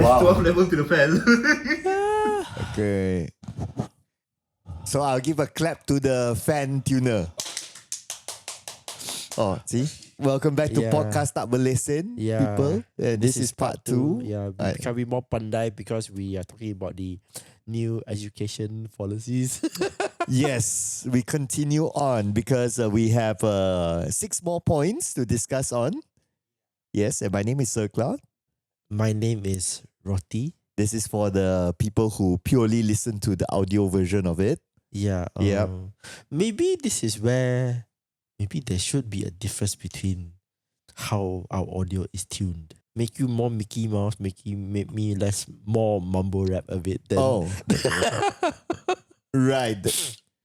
Wow. 12 level to the fan. Okay. So I'll give a clap to the fan tuner. Oh, see? Welcome back to Yeah. Podcast Tak Berlesen, Yeah. people. And this is part 2. Yeah, we can be more pandai because we are talking about the new education policies. Yes, we continue on because we have 6 more points to discuss on. Yes, and my name is Sir Cloud. My name is Roti. This is for the people who purely listen to the audio version of it. Yeah. Yep. Maybe this is where maybe there should be a difference between how our audio is tuned. Make you more Mickey Mouse, make me less more mumble rap a bit. Then. Oh. Right.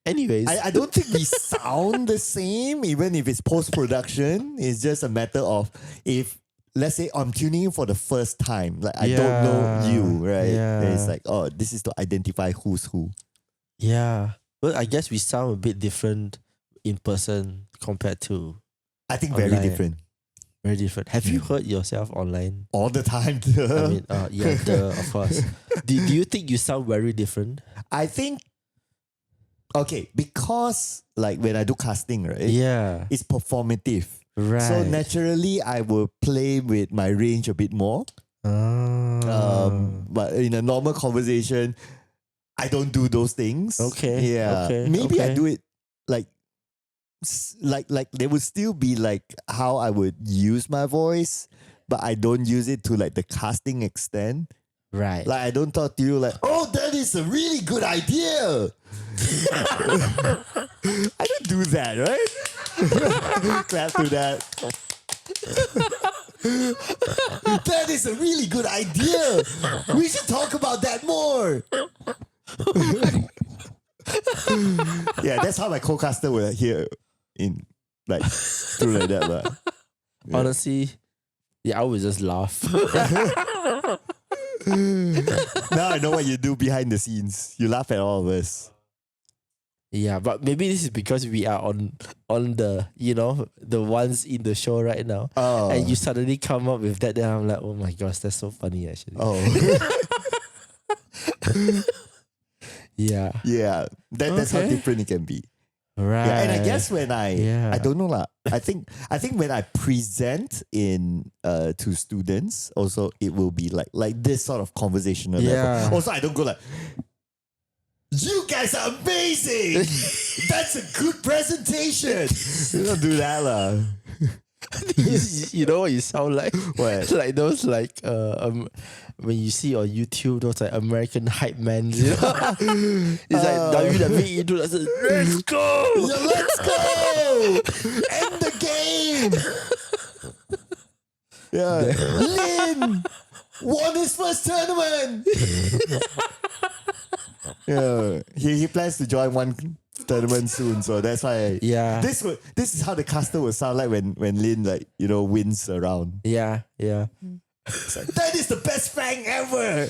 Anyways. I don't think we sound the same, even if it's post-production. It's just a matter of if, let's say, I'm tuning in for the first time. Like, I don't know you, right? Yeah. And it's like, oh, this is to identify who's who. Yeah. Well, I guess we sound a bit different in person compared to I think online. very different. Very different. Have you heard yourself online? All the time. I mean, of course. Do you think you sound very different? I think, okay, because like when I do casting, right? Yeah. It's performative. Right. So naturally, I will play with my range a bit more. But in a normal conversation, I don't do those things. Okay. Yeah. Okay. Maybe I okay. do it like there would still be like how I would use my voice, but I don't use it to like the casting extent. Right. Like I don't talk to you like, oh, that is a really good idea. I don't do that, right? Clap to that. That is a really good idea. We should talk about that more. Yeah, that's how my co-caster will hear in like through like that. But, yeah. Honestly, yeah, I would just laugh. Now I know what you do behind the scenes. You laugh at all of us. Yeah, but maybe this is because we are on the, the ones in the show right now. Oh. And you suddenly come up with that, then I'm like, oh my gosh, that's so funny actually. Oh. Yeah. Yeah. That's how Okay. different it can be. Right. Yeah, and I guess when I don't know lah. I think when I present in to students, also it will be like this sort of conversational level. Also, I don't go like, you guys are amazing. That's a good presentation. You don't do that lah. you know what you sound like? What? Like those when you see on YouTube those like American hype men, you know? It's like WWE influencers. Let's go! Yeah, let's go! End the game! Yeah. Lin won his first tournament! Yeah. He plans to join one tournament soon, so that's why this is how the caster would sound like when Lin wins a round. Yeah. It's like, that is the best fang ever!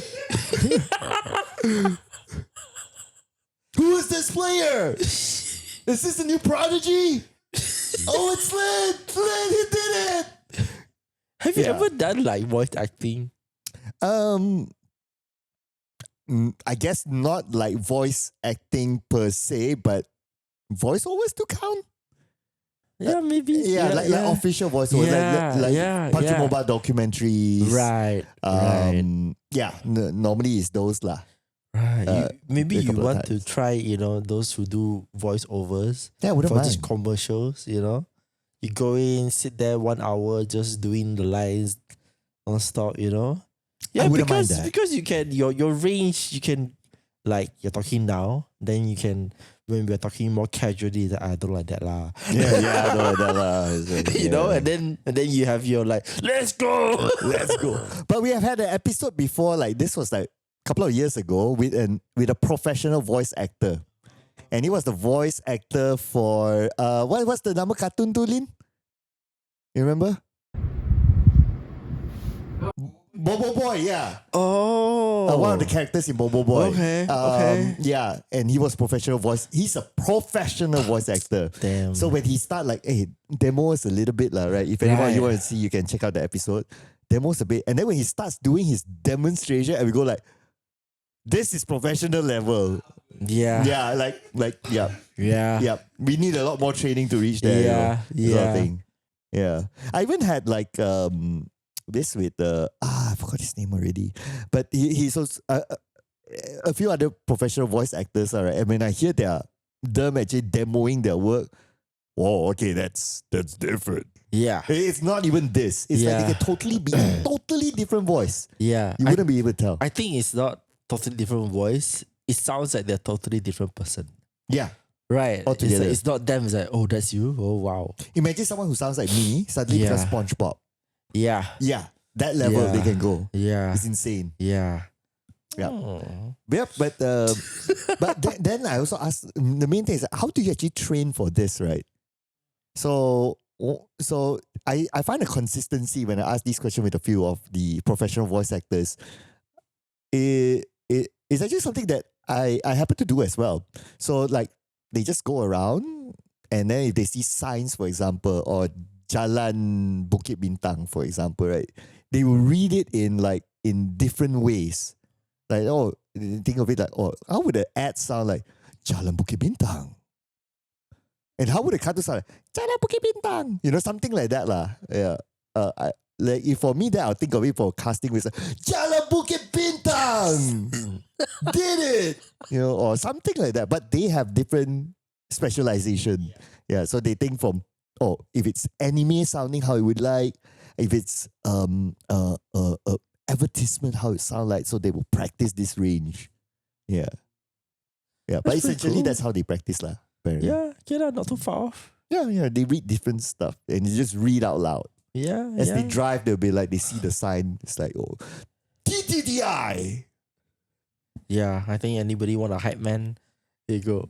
Who is this player? Is this the new prodigy? Oh, it's Lin! Lin, he did it! Have you ever done like voice acting? I guess not like voice acting per se, but voiceovers do count. Yeah, maybe. Like official voiceovers, like Punch Mobile documentaries. Right. Yeah, normally it's those lah. Right. Maybe a you couple of want to try, those who do voiceovers Yeah, wouldn't for just mind. commercials, You go in, sit there 1 hour just doing the lines non-stop, Yeah, I wouldn't mind because that. because you can your range, you can like you're talking now, then you can when we're talking more casually, that I don't like that lah. Yeah, I know that lah. You know, and then you have your like, let's go. Let's go. But we have had an episode before, like this was like a couple of years ago with a professional voice actor. And he was the voice actor for what's the number cartoon to Lin? You remember? Bobo Boy, yeah. Oh. One of the characters in Bobo Boy. Okay. Yeah, and he was professional voice. He's a professional voice actor. Damn. So when he start like, hey, demo us a little bit lah, right? If anyone you want to see, you can check out the episode. demos a bit. And then when he starts doing his demonstration, and we go like, this is professional level. Yeah. Yeah, yeah. We need a lot more training to reach there. Yeah, sort of thing. Yeah. I even had like this with I forgot his name already. But he's also a few other professional voice actors, all right. And when I hear them actually demoing their work, oh, okay, that's different. Yeah. It's not even this. It's like they can totally be a totally different voice. Yeah. You wouldn't be able to tell. I think it's not totally different voice. It sounds like they're a totally different person. Yeah. Right. Altogether. It's not them. It's like, oh, that's you. Oh, wow. Imagine someone who sounds like me suddenly becomes SpongeBob. Yeah. Yeah. That level they can go. Yeah. It's insane. Yeah. Yeah. Oh. Yeah, but then I also asked, the main thing is, how do you actually train for this, right? So I find a consistency when I ask this question with a few of the professional voice actors. It's actually something that I happen to do as well. So like they just go around, and then if they see signs, for example, or Jalan Bukit Bintang, for example, right, they will read it in different ways. Like, oh, think of it like, oh, how would the ad sound like Jalan Bukit Bintang? And how would the cartoon sound like Jalan Bukit Bintang? You know, something like that lah. Yeah. If for me, then I'll think of it for casting with Jalan Bukit Bintang did it, you know, or something like that. But they have different specialization. Yeah. So they think from, oh, if it's anime sounding how it would like, if it's advertisement how it sounds like, so they will practice this range. Yeah. Yeah. But essentially cool. that's how they practice lah. Apparently. Yeah, not too far off. Yeah, they read different stuff and they just read out loud. Yeah. As they drive, they'll be like, they see the sign, it's like, oh, TTDI. Yeah, I think anybody want a hype man, there you go.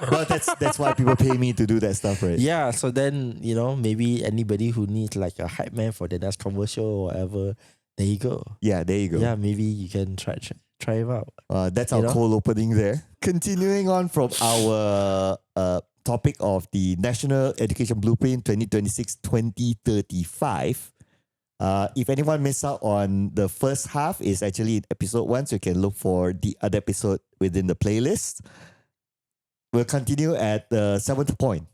Well, that's why people pay me to do that stuff, right? Yeah, so then, you know, maybe anybody who needs like a hype man for the next commercial or whatever, there you go. Yeah, there you go. Yeah, maybe you can try it out. That's our cold opening there. Continuing on from our topic of the National Education Blueprint 2026-2035. If anyone missed out on the first half, is actually in episode 1, so you can look for the other episode within the playlist. We'll continue at the 7th point.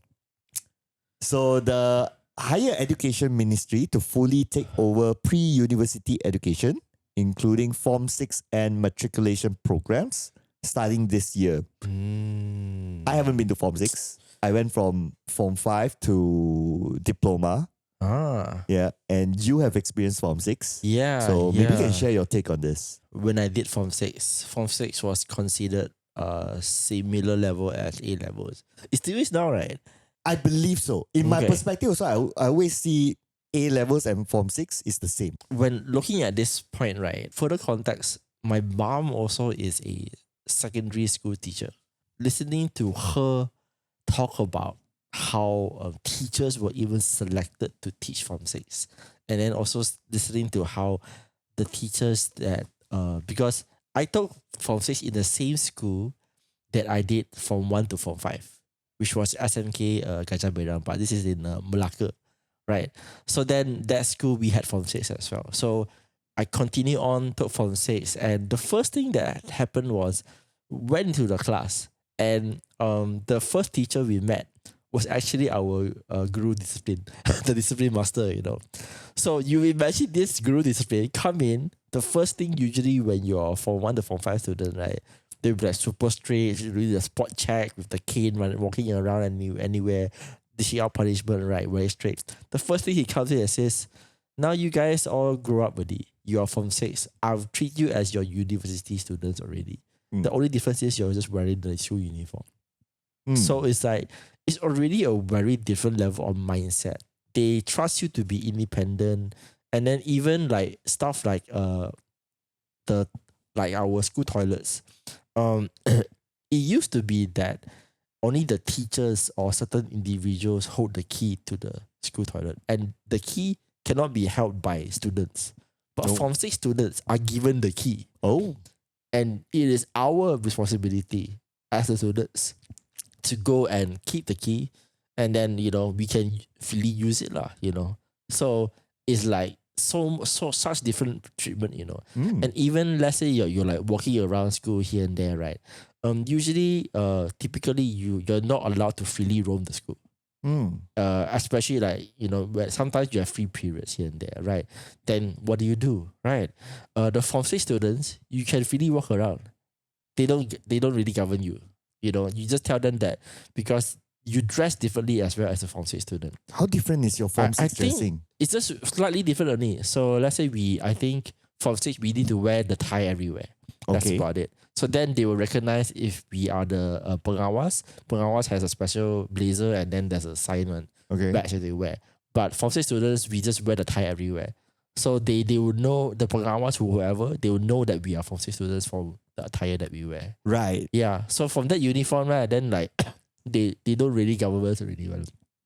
So the Higher Education Ministry to fully take over pre-university education, including Form 6 and matriculation programs, starting this year. I haven't been to Form 6. I went from Form 5 to Diploma. Yeah, and you have experienced Form 6. Yeah. So maybe you can share your take on this. When I did Form 6 was considered a similar level as A levels. It still is now, right? I believe so. In my perspective also, I always see A levels and Form 6 is the same. When looking at this point, right, further context, my mom also is a secondary school teacher. Listening to her talk about how teachers were even selected to teach Form 6. And then also listening to how the teachers that, because I took Form 6 in the same school that I did Form 1 to Form 5, which was SMK Gajah Berang, but this is in Melaka, right? So then that school, we had Form 6 as well. So I continued on, took Form 6, and the first thing that happened was, went into the class, and the first teacher we met was actually our guru discipline, the discipline master, you know. So you imagine this guru discipline come in, the first thing usually when you're Form 1 to Form 5 student, right, they'll be like super straight, really the spot check with the cane walking around anywhere, dishing out punishment, right, very straight. The first thing he comes in and says, now you guys all grow up already. You are Form 6. I'll treat you as your university students already. The only difference is you're just wearing the school uniform. So it's like, it's already a very different level of mindset. They trust you to be independent. And then even like stuff like our school toilets. It used to be that only the teachers or certain individuals hold the key to the school toilet. And the key cannot be held by students. But Form 6 students are given the key. And it is our responsibility as the students to go and keep the key, and then, you know, we can freely use it lah, you know. So it's like such different treatment, you know. And even let's say you're like walking around school here and there, right? Usually typically you're not allowed to freely roam the school. Especially like, you know, where sometimes you have free periods here and there, right? Then what do, right? The Form 6 students, you can freely walk around. They don't really govern you. You know, you just tell them that because you dress differently as well as a Form 6 student. How different is your Form 6 I think dressing? it's just slightly different only. So let's say I think Form 6, we need to wear the tie everywhere. That's about it. So then they will recognize if we are the pengawas. Pengawas has a special blazer and then there's a assignment badge that they wear. But Form 6 students, we just wear the tie everywhere. So they would know, the pengawas, whoever, they will know that we are Form 6 students from the attire that we wear. Right. Yeah. So from that uniform, right, then like they don't really govern us really well.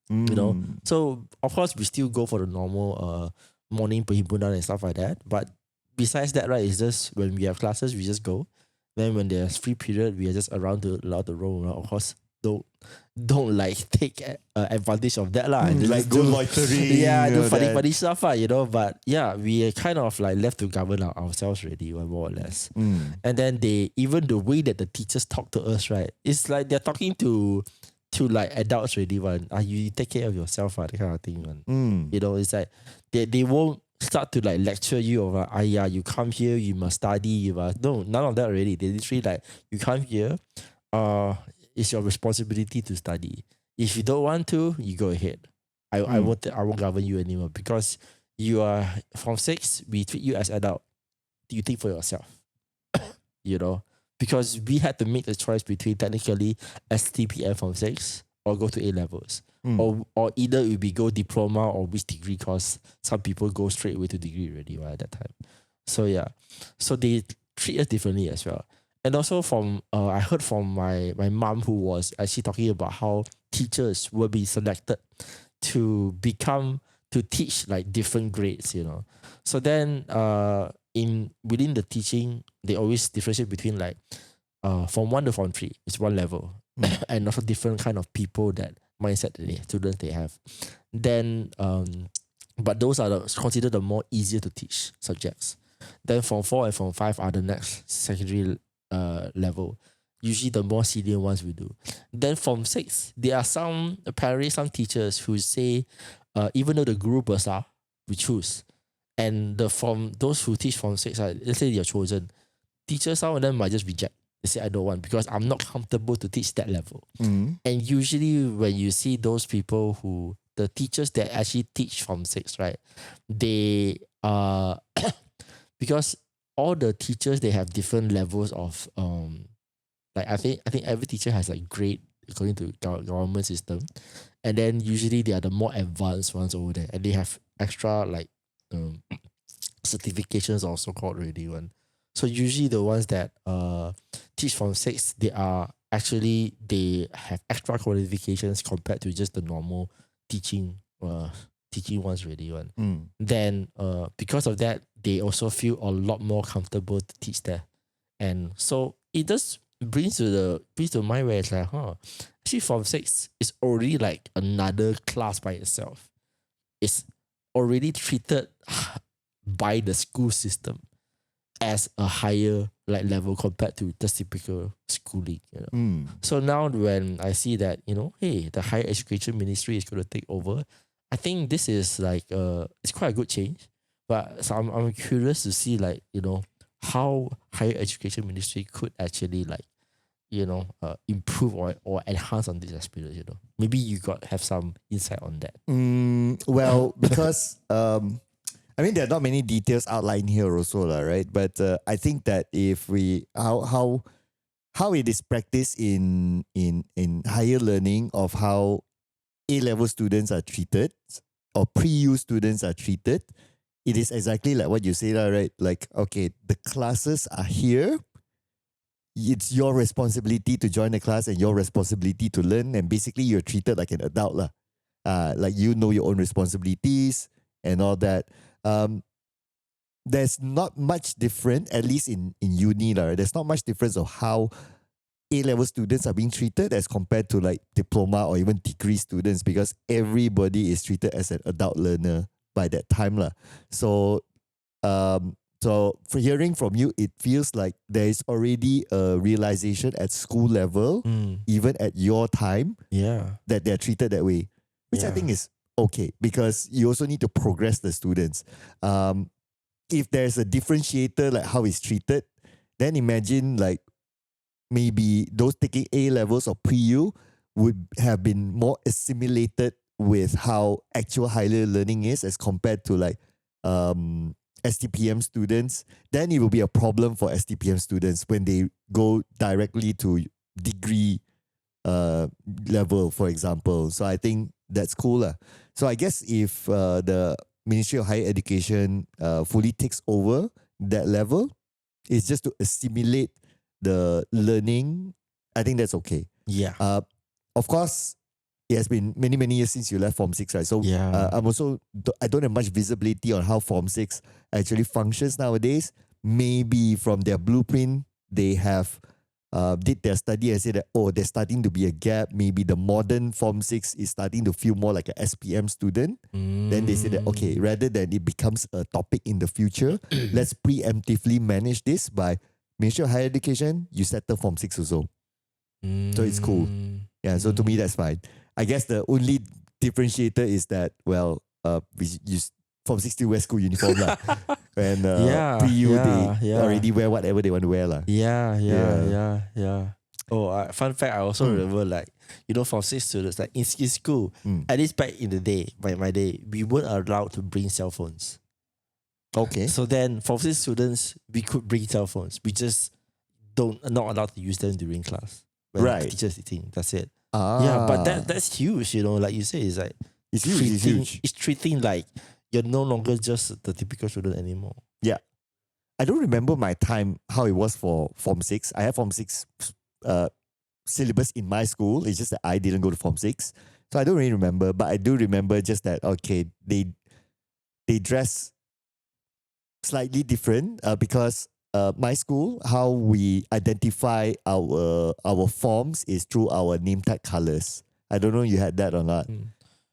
You know? So of course we still go for the normal morning perhimpunan and stuff like that. But besides that, right, it's just when we have classes, we just go. Then when there's free period, we are just allowed to roam around. Of course, don't like take advantage of that lah. Like go loitering. Yeah, do funny stuff, you know. But yeah, we are kind of like left to govern ourselves already, more or less. And then even the way that the teachers talk to us, right, it's like they're talking to like adults already. You take care of yourself, that kind of thing. You know, it's like they won't start to like lecture you over, you come here, you must study, no, none of that already. They literally like, you come here, it's your responsibility to study. If you don't want to, you go ahead. I won't govern you anymore because you are Form 6, we treat you as adult. You think for yourself. You know? Because we had to make the choice between technically STPM Form 6 or go to A levels. Or either it would be go diploma or which degree, because some people go straight away to degree already at that time. So yeah. So they treat us differently as well. And also from I heard from my mom, who was actually talking about how teachers will be selected to teach like different grades, you know. So then within the teaching, they always differentiate between like Form 1 to Form 3 is one level. And also different kind of people that mindset that students they have. Then but those are considered the more easier to teach subjects. Then Form 4 and Form 5 are the next secondary level. Usually the more senior ones we do. Then Form 6, there are apparently some teachers who say even though the guru besar, we choose. And those who teach Form 6, let's say they're chosen, teachers, some of them might just reject. They say, I don't want, because I'm not comfortable to teach that level. And usually when you see those people the teachers that actually teach Form 6, right, they because all the teachers, they have different levels of like I think every teacher has like grade according to government system, and then usually they are the more advanced ones over there, and they have extra like certifications or so called already one. So usually the ones that teach Form 6, they have extra qualifications compared to just the normal teaching ones already one. Then because of that, they also feel a lot more comfortable to teach there. And so it just brings to mind where it's like, actually Form 6 is already like another class by itself. It's already treated by the school system as a higher like level compared to the typical schooling. You know? So now when I see that, you know, hey, the higher education ministry is going to take over, I think this is like it's quite a good change. But so I'm curious to see, like, you know, how higher education ministry could actually like, you know, improve or enhance on this experience. You know, maybe you have some insight on that. Well, because I mean, there are not many details outlined here also, right? But I think that if we how it is practiced in higher learning of how A-level students are treated or pre-U students are treated, it is exactly like what you say, right? Like, okay, the classes are here. It's your responsibility to join the class and your responsibility to learn. And basically, you're treated like an adult. Like, you know your own responsibilities and all that. There's not much different, at least in uni, there's not much difference of how A-level students are being treated as compared to like diploma or even degree students, because everybody is treated as an adult learner by that time lah. So so for hearing from you, it feels like there is already a realization at school level, even at your time, that they're treated that way, which I think is okay, because you also need to progress the students. If there's a differentiator like how it's treated, then imagine like maybe those taking A levels or pre-U would have been more assimilated with how actual higher learning is as compared to like STPM students. Then it will be a problem for STPM students when they go directly to degree level, for example. So I think that's cool lah. So I guess if the Ministry of Higher Education fully takes over that level, it's just to assimilate the learning. I think that's okay. Yeah. Of course, it has been many, many years since you left Form 6, right? So I'm also, I don't have much visibility on how Form 6 actually functions nowadays. Maybe from their blueprint, they have did their study and said that, oh, there's starting to be a gap. Maybe the modern Form 6 is starting to feel more like a SPM student. Then they said that, okay, rather than it becomes a topic in the future, let's preemptively manage this by Ministry of Higher Education, you settle Form 6 also. So it's cool. Yeah, so to me, that's fine. I guess the only differentiator is that, well, we use Form 6 still wear school uniform lah. And pre-U, they already wear whatever they want to wear lah. Yeah. Oh, fun fact, I also remember like, you know, Form 6 students, like in school, at least back in the day, by my day, we weren't allowed to bring cell phones. Okay. So then Form 6 students, we could bring cell phones. We just not allowed to use them during class. When the teacher's teaching, that's it. Yeah, but that's huge, you know, like you say, it's like it's huge. It's treating like you're no longer just the typical student anymore. Yeah. I don't remember my time how it was for Form 6. I have Form 6 syllabus in my school. It's just that I didn't go to Form 6. So I don't really remember, but I do remember just that, okay, they dress slightly different because my school, how we identify our forms is through our name tag colors. I don't know you had that or not.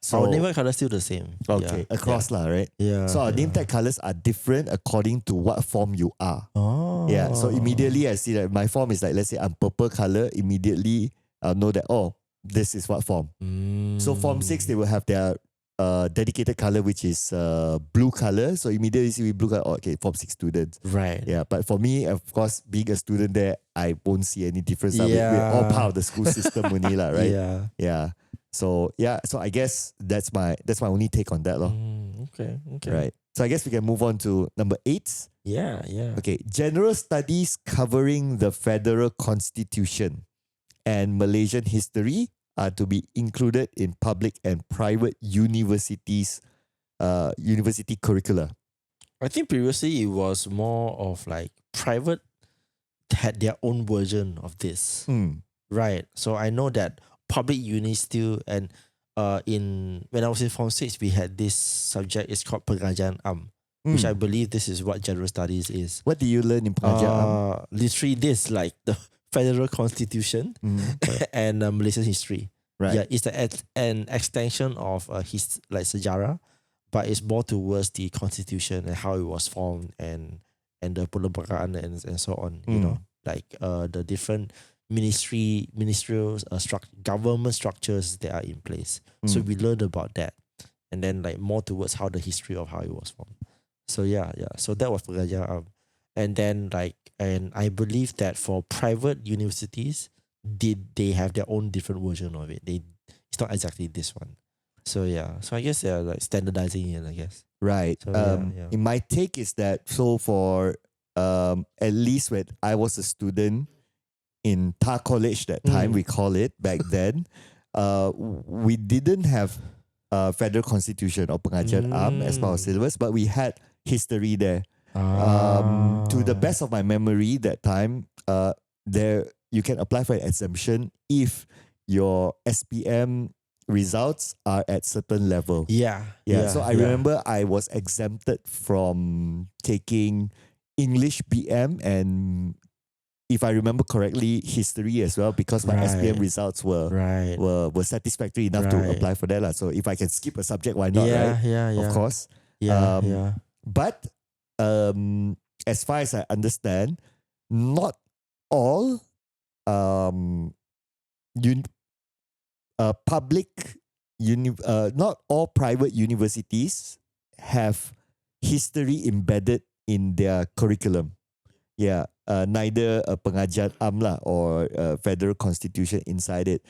So our name tag color is still the same. Okay, across lah, right? Yeah. So our name tag colors are different according to what form you are. Oh. Yeah. So immediately I see that my form is like, let's say I'm purple color. Immediately I'll know that, oh, this is what form. So Form 6, they will have their dedicated color, which is blue color. So immediately see blue color. Oh, okay, Form 6 students. Right. Yeah. But for me, of course, being a student there, I won't see any difference. We're all part of the school system only, lah, right? Yeah. So I guess that's my only take on that, lor. Okay. Right. So I guess we can move on to number 8. Yeah. Okay. General studies covering the Federal Constitution and Malaysian history are to be included in public and private universities, university curricula. I think previously it was more of like private had their own version of this. Right. So I know that public uni still, and when I was in Form 6, we had this subject, it's called Pengajian which I believe this is what general studies is. What do you learn in Pengajian Literally this, like the Federal Constitution and Malaysian history. Right. Yeah, it's an extension of his like sejarah, but it's more towards the constitution and how it was formed and the perlembagaan and so on. You know, like the different ministerial government structures that are in place. So we learned about that, and then like more towards how the history of how it was formed. So yeah. So that was pengajian and then and I believe that for private universities, they have their own different version of it. It's not exactly this one. So yeah. So I guess they're like standardizing it, I guess. Right. So, in my take is that, so for at least when I was a student in TAR College that time, we call it back then, we didn't have Federal Constitution or Pengajian as part of syllabus, but we had history there. To the best of my memory that time, there you can apply for an exemption if your SPM results are at certain level. Yeah. So I remember I was exempted from taking English PM and, if I remember correctly, history as well, because my SPM results were satisfactory enough to apply for that. So if I can skip a subject, why not, right? Yeah. Of course. But as far as I understand, not all not all private universities have history embedded in their curriculum. Yeah, neither a pengajian lah or a federal constitution inside it.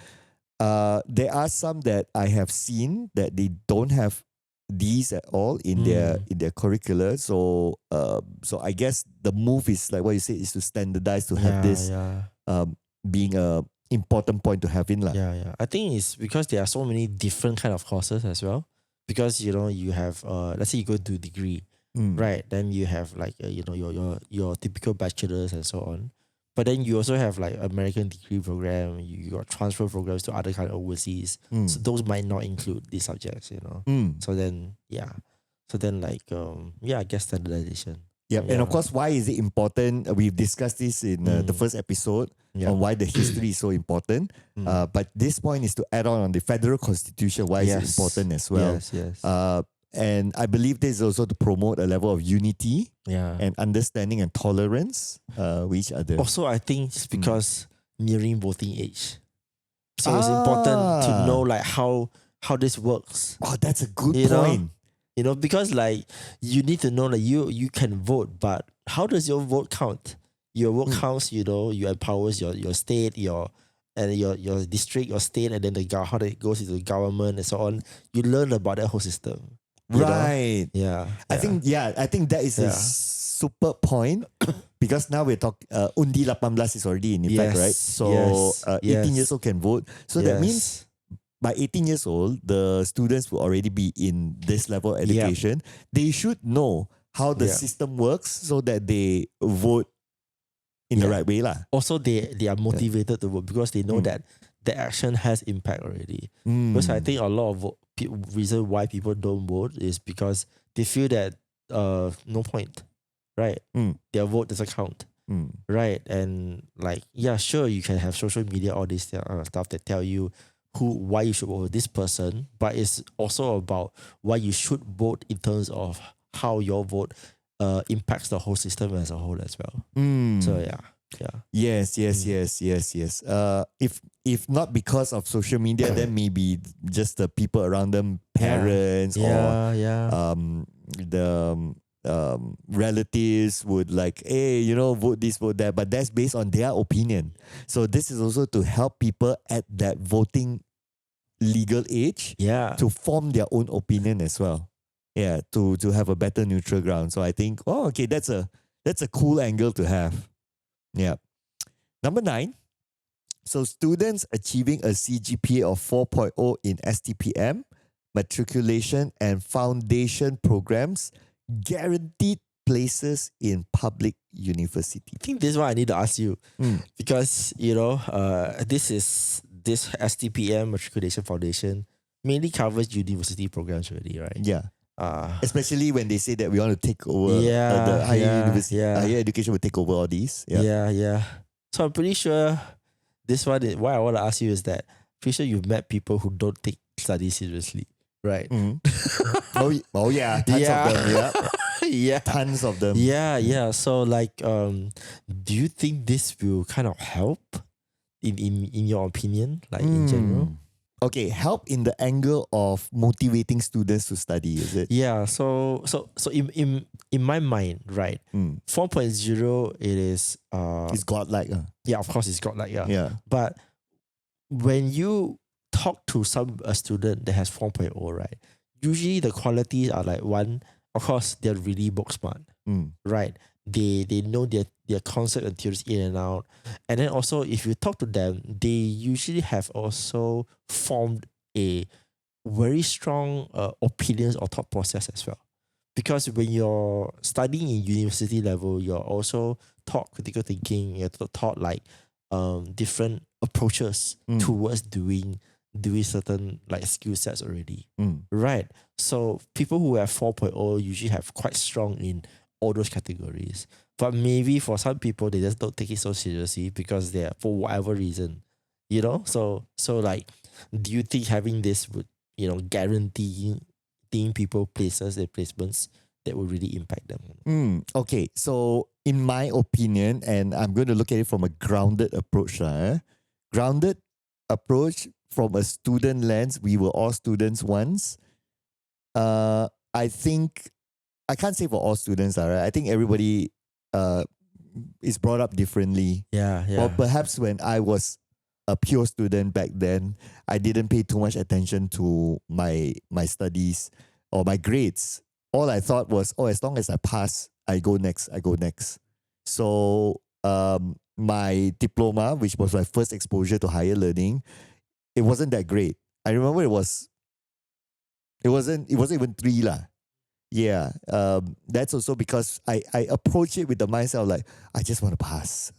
There are some that I have seen that they don't have these at all in their curricula. So I guess the move is like what you said, is to standardize, to have this being a important point to have in lah. Yeah. I think it's because there are so many different kind of courses as well. Because you have let's say you go to degree, right? Then you have like your typical bachelors and so on. But then you also have like American degree program. You got transfer programs to other kind of overseas. So those might not include these subjects. So then I guess standardization. Yep. And of course, why is it important? We've discussed this in the first episode on why the history is so important. But this point is to add on the federal constitution, why is it important as well. Yes. And I believe this is also to promote a level of unity and understanding and tolerance with each other. Also, I think it's because nearing voting age. So it's important to know like how this works. Oh, that's a good point. Because like you need to know that you can vote, but how does your vote count? Your vote counts, you empowers your state, your district, your state, and then how it goes into the government and so on. You learn about that whole system. Right. Yeah. I think that is a super point because now we're talking Undi 18 is already in effect, right? So 18 years old can vote. So that means by 18 years old, the students will already be in this level of education. They should know how the system works so that they vote in the right way lah. Also, they are motivated to vote because they know that the action has impact already. Because I think a lot of reason why people don't vote is because they feel that no point, right? Their vote doesn't count, right? And like, sure, you can have social media, all this stuff that tell you why you should vote for this person, but it's also about why you should vote in terms of how your vote impacts the whole system as a whole as well. So Yes. If not because of social media, then maybe just the people around them, parents or the relatives would like, hey, vote this, vote that. But that's based on their opinion. So this is also to help people at that voting legal age to form their own opinion as well. Yeah, to have a better neutral ground. So I think, that's a cool angle to have. Yeah. Number 9. So students achieving a CGPA of 4.0 in STPM, matriculation and foundation programs, guaranteed places in public university. I think this is what I need to ask you because this STPM matriculation foundation mainly covers university programs already, right? Yeah. Especially when they say that we want to take over the higher education will take over all these. Yeah. So I'm pretty sure this one is why I want to ask you is that pretty sure you've met people who don't take studies seriously, right? Oh yeah, tons of them. Yeah, tons of them. Yeah. So like, do you think this will kind of help in your opinion, like in general? Okay, help in the angle of motivating students to study, is it? Yeah, so in my mind, right, 4.0 it is it's godlike. Yeah, of course it's godlike, Yeah. But when you talk to a student that has 4.0, right, usually the qualities are like, one, of course, they're really book smart, right? They know their concept and theories in and out. And then also, if you talk to them, they usually have also formed a very strong opinions or thought process as well. Because when you're studying in university level, you're also taught critical thinking, you're taught like different approaches towards doing certain like skill sets already. Right? So people who have 4.0 usually have quite strong in all those categories. But maybe for some people, they just don't take it so seriously because they're, for whatever reason, So like, do you think having this would, guarantee thing, people, places, and placements that will really impact them. Okay, so in my opinion, and I'm going to look at it from a grounded approach. Grounded approach from a student lens, we were all students once. I think, I can't say for all students, right? I think everybody is brought up differently. Yeah. Or perhaps when I was a pure student back then, I didn't pay too much attention to my studies or my grades. All I thought was, as long as I pass, I go next. So my diploma, which was my first exposure to higher learning, it wasn't that great. I remember it wasn't even 3 lah. Yeah. That's also because I approach it with the mindset of like, I just want to pass.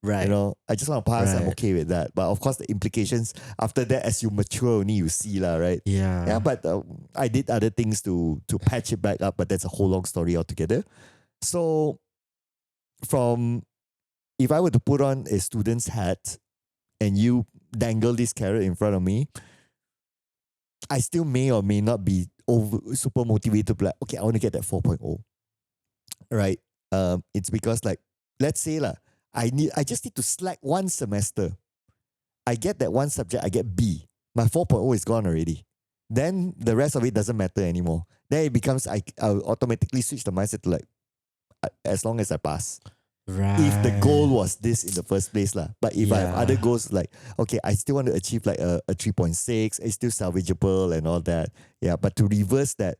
Right. I just want to pass. I'm Right. okay with that. But of course, the implications after that, as you mature, only you see lah, right? Yeah. Yeah. But I did other things to patch it back up. But that's a whole long story altogether. So, if I were to put on a student's hat, and you dangle this carrot in front of me, I still may or may not be super motivated to be like, okay, I want to get that 4.0. Right? It's because like, let's say lah, I just need to slack one semester. I get that one subject, I get B. My 4.0 is gone already. Then the rest of it doesn't matter anymore. Then it becomes, I'll automatically switch the mindset to like, as long as I pass. Right. If the goal was this in the first place lah. But if I have Yeah. other goals like, okay, I still want to achieve like a 3.6, it's still salvageable and all that. Yeah, but to reverse that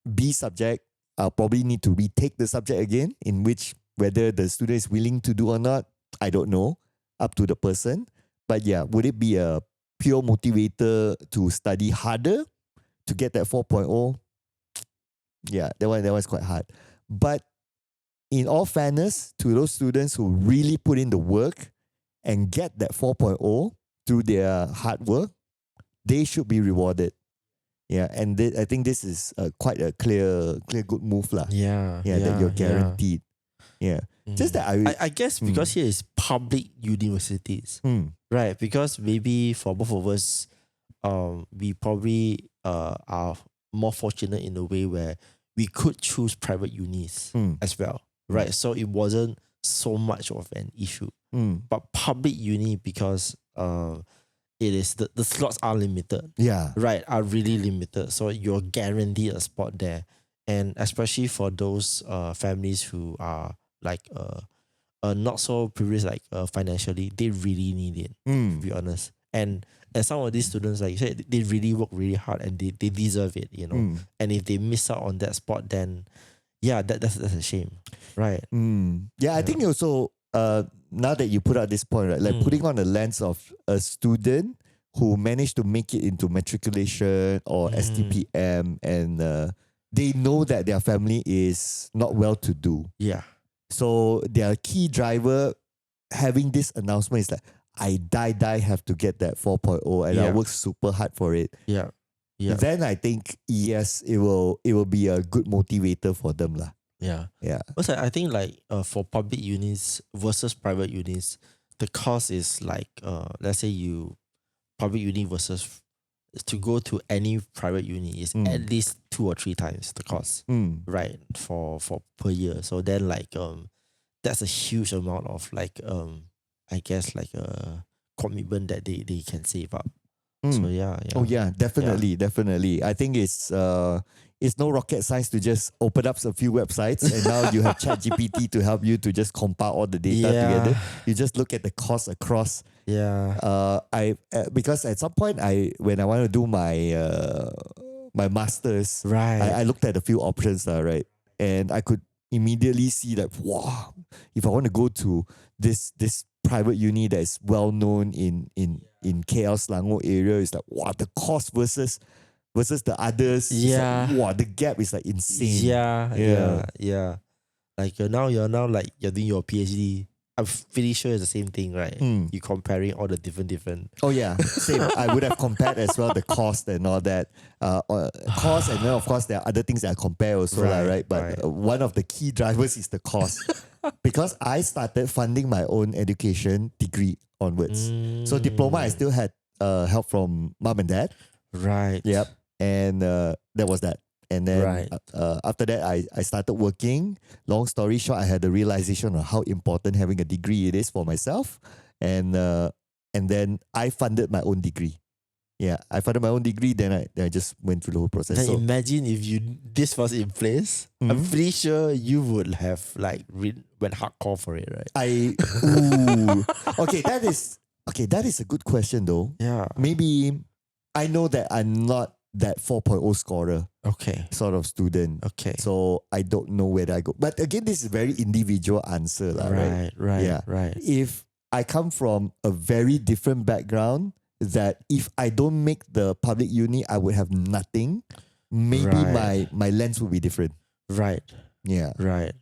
B subject, I'll probably need to retake the subject again, in which whether the student is willing to do or not, I don't know, up to the person. But yeah, would it be a pure motivator to study harder to get that 4.0? Yeah, that one's quite hard. But in all fairness, to those students who really put in the work and get that 4.0 through their hard work, they should be rewarded. Yeah, and I think this is quite a clear good move lah. Yeah. That you're guaranteed. Yeah. Just that I guess because here is public universities, right? Because maybe for both of us, we probably are more fortunate in a way where we could choose private unis as well, right? So it wasn't so much of an issue. But public uni, because it is the slots are limited. Yeah. Right, are really limited. So you're guaranteed a spot there. And especially for those families who are like not so privileged like financially, they really need it, to be honest. And some of these students, like you said, they really work really hard and they deserve it, And if they miss out on that spot, then yeah, that's a shame. Right. Yeah, I think also now that you put out this point, right, like putting on the lens of a student who managed to make it into matriculation or STPM, and they know that their family is not well to do. Yeah. So their key driver having this announcement is like, I die have to get that 4.0 and I work super hard for it. Yeah. Yeah. Then I think yes, it will be a good motivator for them lah. Yeah. Yeah. Also, I think like for public unis versus private unis, the cost is like let's say you public uni versus to go to any private uni is at least 2 or 3 times the cost, right? For per year. So then like that's a huge amount of like I guess like a commitment that they can save up. So yeah. Oh yeah, definitely. I think it's no rocket science to just open up a few websites and now you have ChatGPT to help you to just compile all the data together. You just look at the cost across. Yeah. Because at some point when I want to do my my masters, right, I looked at a few options, right, and I could immediately see that wow, if I want to go to this private uni that is well known in KL Selangor area, it's like wow, the cost versus the others, like, wow, the gap is like insane. Yeah. Like you're now like you're doing your PhD. I'm pretty sure it's the same thing, right? You comparing all the different. Oh yeah, same. I would have compared as well the cost and all that. Cost, and then of course there are other things that I compare also, right? But one of the key drivers is the cost. Because I started funding my own education degree onwards. So diploma, I still had help from mom and dad. Right. Yep. And that was that. And then Right. after that, I started working. Long story short, I had the realization of how important having a degree it is for myself. And then I funded my own degree. Yeah, I funded my own degree. Then I just went through the whole process. Then So imagine if this was in place. I'm pretty sure you would have like went hardcore for it, right? Okay, that is a good question though. Yeah. Maybe I know that I'm not that 4.0 scorer Okay. sort of student. Okay. So I don't know where I go. But again, this is a very individual answer, right? Right. If I come from a very different background, that if I don't make the public uni, I would have nothing. Maybe my lens would be different. Right. Yeah. Right.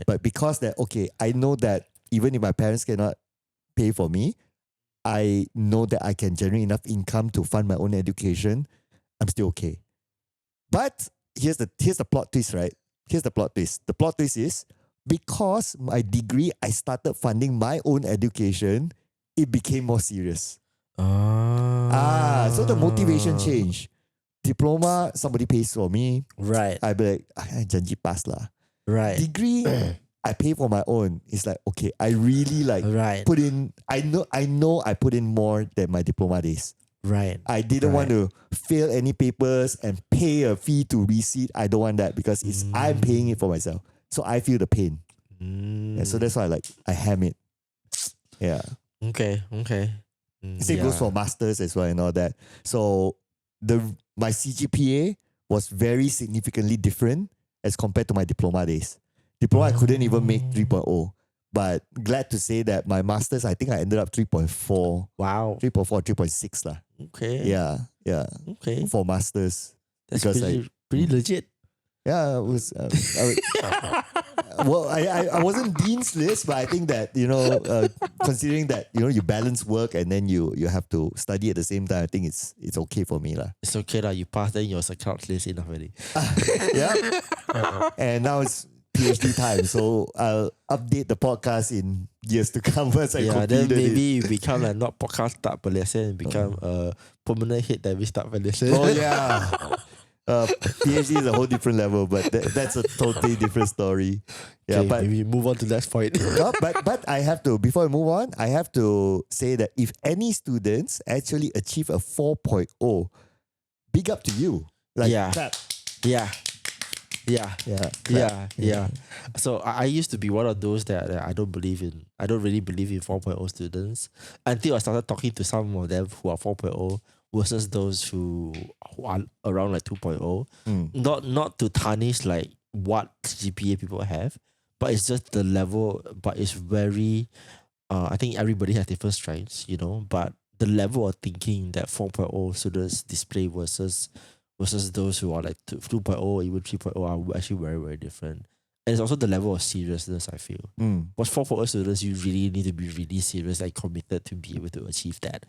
But because I know that even if my parents cannot pay for me, I know that I can generate enough income to fund my own education. I'm still okay. But here's the plot twist, right? Here's the plot twist. The plot twist is because my degree, I started funding my own education, it became more serious. So the motivation changed. Diploma, somebody pays for me. Right. I be like, janji pass lah. Right. Degree, I pay for my own. It's like, okay, I really put in, I know I put in more than my diploma days. Right. I didn't want to fail any papers and pay a fee to reseat. I don't want that because I'm paying it for myself. So I feel the pain. Yeah, so that's why I ham it. Yeah. Okay. Same goes for masters as well and all that. So my CGPA was very significantly different as compared to my diploma days. Diploma, I couldn't even make 3.0. But glad to say that my masters, I think I ended up 3.4. Wow. 3.4, 3.6 lah. Okay. Yeah. Okay. For masters. That's because pretty legit. Yeah, it was. I wasn't dean's list, but I think that considering that you balance work and then you have to study at the same time, I think it's okay for me lah. It's okay lah. You passed, then you're account list enough already. Yeah, and now it's PhD time, so I'll update the podcast in years to come once I then maybe it. you become not podcast start Malaysian and become a permanent head that we start Malaysian. Oh yeah. PhD is a whole different level, but that's a totally different story. Yeah, okay, but maybe move on to that point. No, but I have to, before I move on, I have to say that if any students actually achieve a 4.0, big up to you. Clap. Yeah. Yeah. So I used to be one of those that I don't really believe in 4.0 students until I started talking to some of them who are 4.0 versus those who are around 2.0. Not to tarnish what GPA people have, but it's just the level. But it's very, I think everybody has different strengths, but the level of thinking that 4.0 students display versus those who are 2.0, even 3.0 are actually very, very different. And it's also the level of seriousness, I feel. But 4.0 students, you really need to be really serious and committed to be able to achieve that.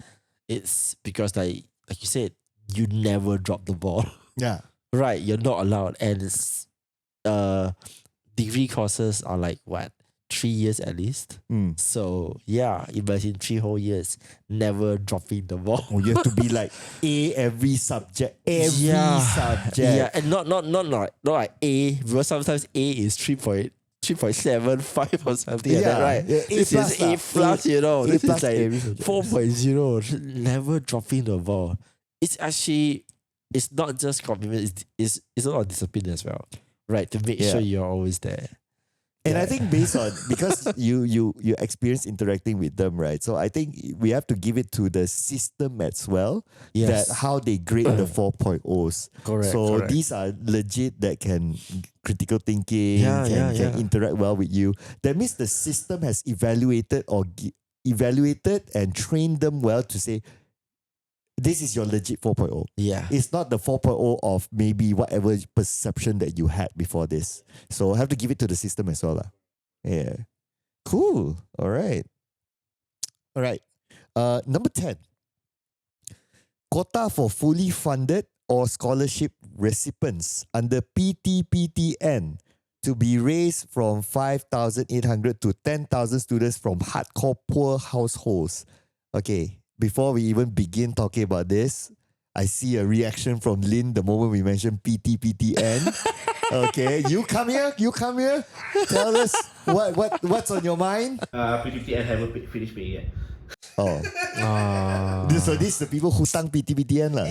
It's because like you said, you never drop the ball. Yeah. Right, you're not allowed. And it's, degree courses are 3 years at least. So yeah, imagine 3 whole years never dropping the ball. You have to be A every subject. Subject. Yeah, and not like A, because sometimes A is 3.75 or something like that, right? Yeah, this is A plus, this is every subject. 4.0, never dropping the ball. It's actually, it's not just commitment, it's a lot of discipline as well, right? To make sure you're always there. And I think based on, because you experience interacting with them, right? So I think we have to give it to the system as well, that how they grade the 4.0s. Correct. So these are legit that can critical thinking, can interact well with you. That means the system has evaluated and trained them well to say, this is your legit 4.0. Yeah. It's not the 4.0 of maybe whatever perception that you had before this. So I have to give it to the system as well. Yeah. Cool. All right. Number 10. Quota for fully funded or scholarship recipients under PTPTN to be raised from 5,800 to 10,000 students from hardcore poor households. Okay. Before we even begin talking about this, I see a reaction from Lynn the moment we mentioned PTPTN. Okay, you come here. Tell us what's on your mind. PTPTN haven't finished paying yet. Oh. So this is the people who hutang PTPTN lah.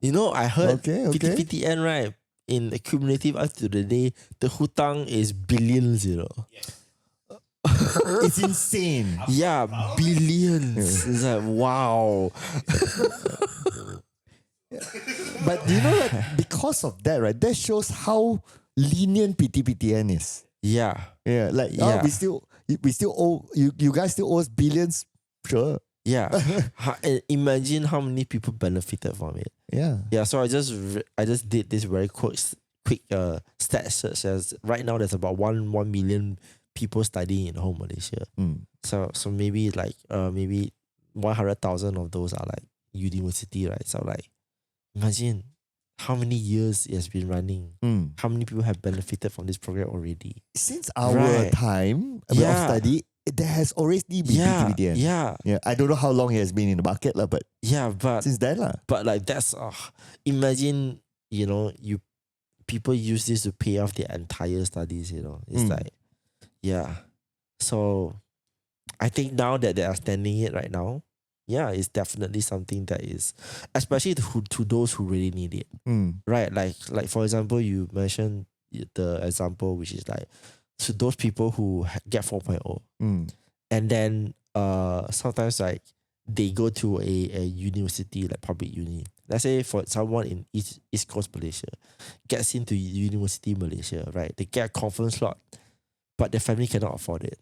You know, I heard Okay. PTPTN, right? In cumulative up to the day, the hutang is billions, you know. It's insane. Yeah, billions. It's like, wow. But you know that because of that, right? That shows how lenient PTPTN is. Yeah. Yeah, like Yeah. we still owe you guys still owe us billions, sure. Yeah. And imagine how many people benefited from it. Yeah. Yeah, so I just did this very quick stat search. As right now there's about 1 million people studying in whole Malaysia. So maybe like maybe 100,000 of those are like university, right? So like imagine how many years it has been running. How many people have benefited from this program already? Since our time of study, there has already been PTPTN. Yeah. I don't know how long it has been in the market, but since then. But like that's imagine, you know, people use this to pay off their entire studies, you know. It's like, yeah. So I think now that they are standing it right now, yeah, it's definitely something that is, especially to those who really need it. Right? Like for example, you mentioned the example which is like, to those people who get 4.0 and then sometimes like they go to a university like public uni. Let's say for someone in East Coast Malaysia gets into University Malaysia, right? They get a conference slot, but their family cannot afford it.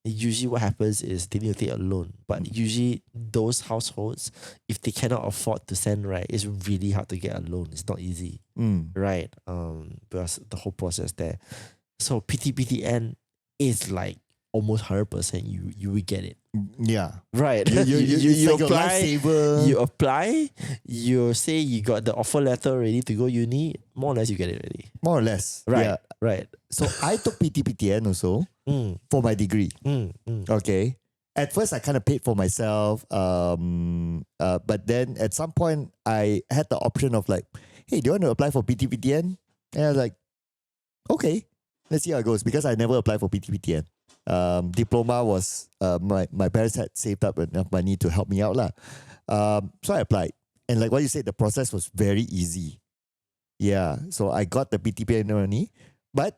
Usually what happens is they need to take a loan. But usually those households, if they cannot afford to send, right, it's really hard to get a loan. It's not easy. Right? Because the whole process there. So PTPTN is like almost 100% you will get it. Yeah. Right. You apply, like a lifesaver. you apply, you say you got the offer letter ready to go uni, more or less you get it ready. More or less. Right. Yeah. Right. So I took PTPTN also for my degree. Okay. At first I kind of paid for myself. But then at some point I had the option of like, hey, do you want to apply for PTPTN? And I was like, okay, let's see how it goes, because I never applied for PTPTN. Diploma was my parents had saved up enough money to help me out lah. So I applied, and like what you said, the process was very easy. Yeah, so I got the PTPTN money, but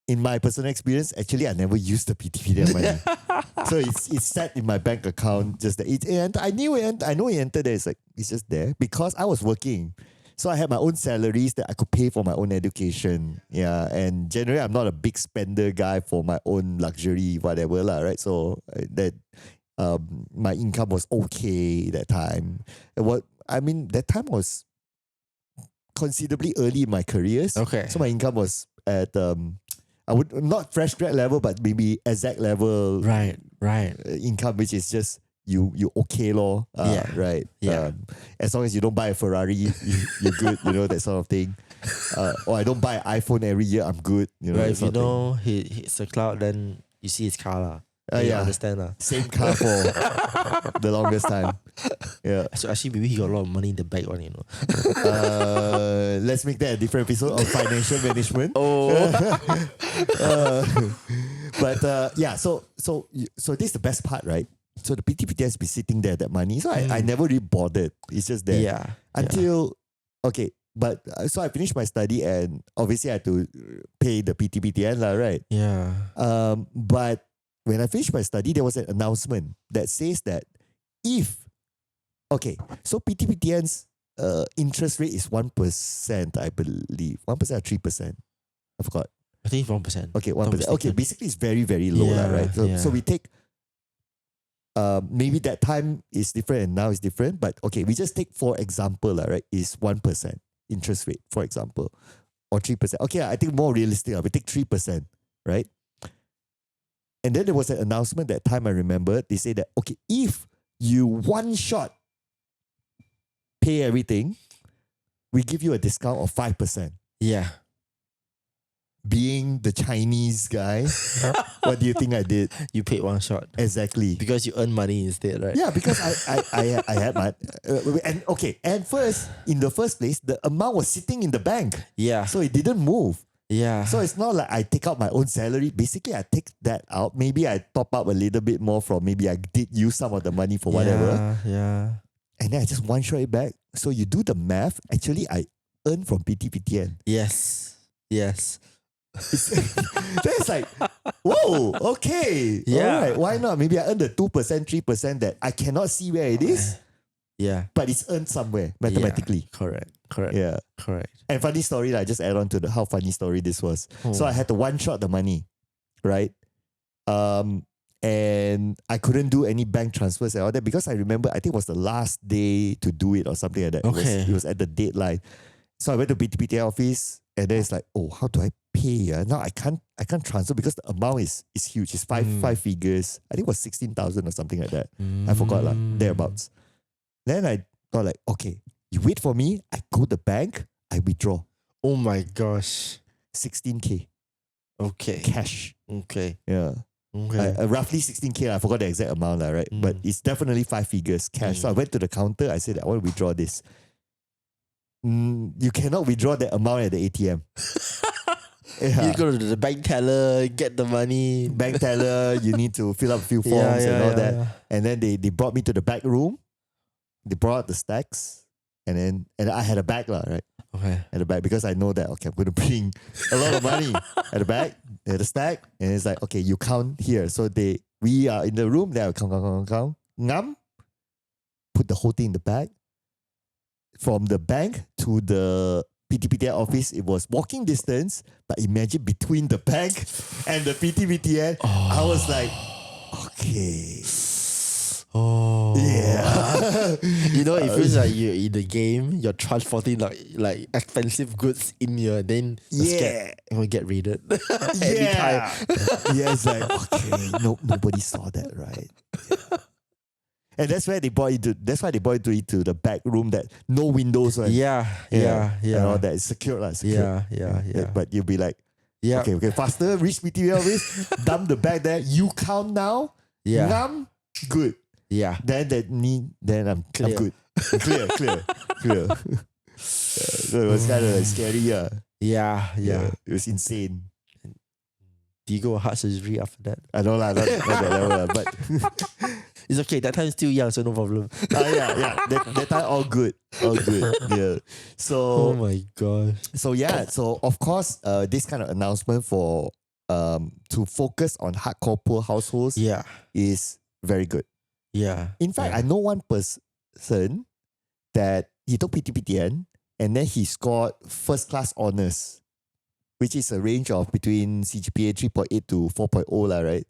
in my personal experience, actually I never used the PTPTN money. So it's sat in my bank account just that and I know it entered there. It's just there because I was working. So I had my own salaries that I could pay for my own education. Yeah. And generally, I'm not a big spender guy for my own luxury, whatever lah, right? So that my income was okay that time. That time was considerably early in my careers. Okay. So my income was at I would not fresh grad level, but maybe exact level. Right. Income, which is just you okay lor. Right. Yeah. As long as you don't buy a Ferrari, you're good, that sort of thing. Or I don't buy an iPhone every year, I'm good. Right, if you know he's a Cloud, then you see his car lah. You understand lah. Same car for the longest time. Yeah. So actually maybe he got a lot of money in the bank one, Let's make that a different episode of financial management. So this is the best part, right? So the PTPTN has been sitting there, that money. So I never really bothered. It's just there. Yeah. Until, okay. But so I finished my study and obviously I had to pay the PTPTN lah, right? Yeah. But when I finished my study, there was an announcement that says that so PTPTN's interest rate is 1%, I believe. 1% or 3%. I forgot. I think it's 1%. Okay, 1%. Okay, basically it's very, very low, right? So we take maybe that time is different and now it's different. But okay, we just take for example, right? Is 1% interest rate, for example, or 3%. Okay, I think more realistic. We take 3%, right? And then there was an announcement that time I remember. They say that, okay, if you one shot pay everything, we give you a discount of 5%. Yeah. being the Chinese guy, what do you think I did? You paid one shot. Exactly. Because you earn money instead, right? Yeah, because I had my and first in the first place the amount was sitting in the bank, Yeah. so it didn't move. Yeah. So it's not like I take out my own salary. Basically, I take that out. Maybe I top up a little bit more from maybe I did use some of the money for whatever, Yeah. and then I just one shot it back. So you do the math. Actually, I earn from PTPTN. Yes. That's like, whoa, okay. Yeah. All right, why not? Maybe I earn the 2%, 3% that I cannot see where it is, Yeah. but it's earned somewhere mathematically. Correct. Yeah. Correct. And funny story, I just add on to the how funny story this was. So I had to one shot the money, right? And I couldn't do any bank transfers and all that because I remember I think it was the last day to do it or something like that. Okay. It was at the deadline. So I went to PTPTN office and then it's like, oh, how do I pay? Now I can't transfer because the amount is huge. It's five figures. I think it was 16,000 or something like that. I forgot thereabouts. Then I thought like, okay, you wait for me. I go to the bank. I withdraw. Oh my gosh. 16K Okay. cash. Okay. Yeah. Okay. Roughly 16K. I forgot the exact amount, right? But it's definitely 5 figures cash. So I went to the counter. I said, I want to withdraw this. You cannot withdraw that amount at the ATM. You go to the bank teller, get the money. Bank teller, you need to fill up a few forms and all that. Yeah. And then they brought me to the back room. They brought out the stacks. And I had a bag, right? Okay. At the back because I know that, okay, I'm going to bring a lot of money at the back, at the stack. And it's like, okay, you count here. So we are in the room, they count. Ngam, put the whole thing in the bag. From the bank to the PTPTN office, it was walking distance, but imagine between the bank and the PTPTN, I was like, okay. Oh. Yeah. You know, it feels like you're in the game, you're transporting like expensive goods in here, then you're scared you will get raided. Yeah. Yeah, it's like, okay, nobody saw that, right? Yeah. And that's why they brought you to the back room that no windows, right? Yeah. And all that is secure. Yeah. But you'll be like, Yeah. okay, faster, reach PTPTN office, dump the bag there, you count now, Yeah. ngam, good. Yeah. Then I'm Clear. good. Clear. So it was kind of like scary, Yeah. It was insane. Do you go heart surgery after that? I know not that level, but It's okay. That time still young, so no problem. yeah. That time all good. Yeah. So Oh my gosh. So of course, this kind of announcement for to focus on hardcore poor households Yeah. is very good. Yeah. In fact, I know one person that he took PTPTN and then he scored first class honors, which is a range of between CGPA 3.8 to 4.0, right?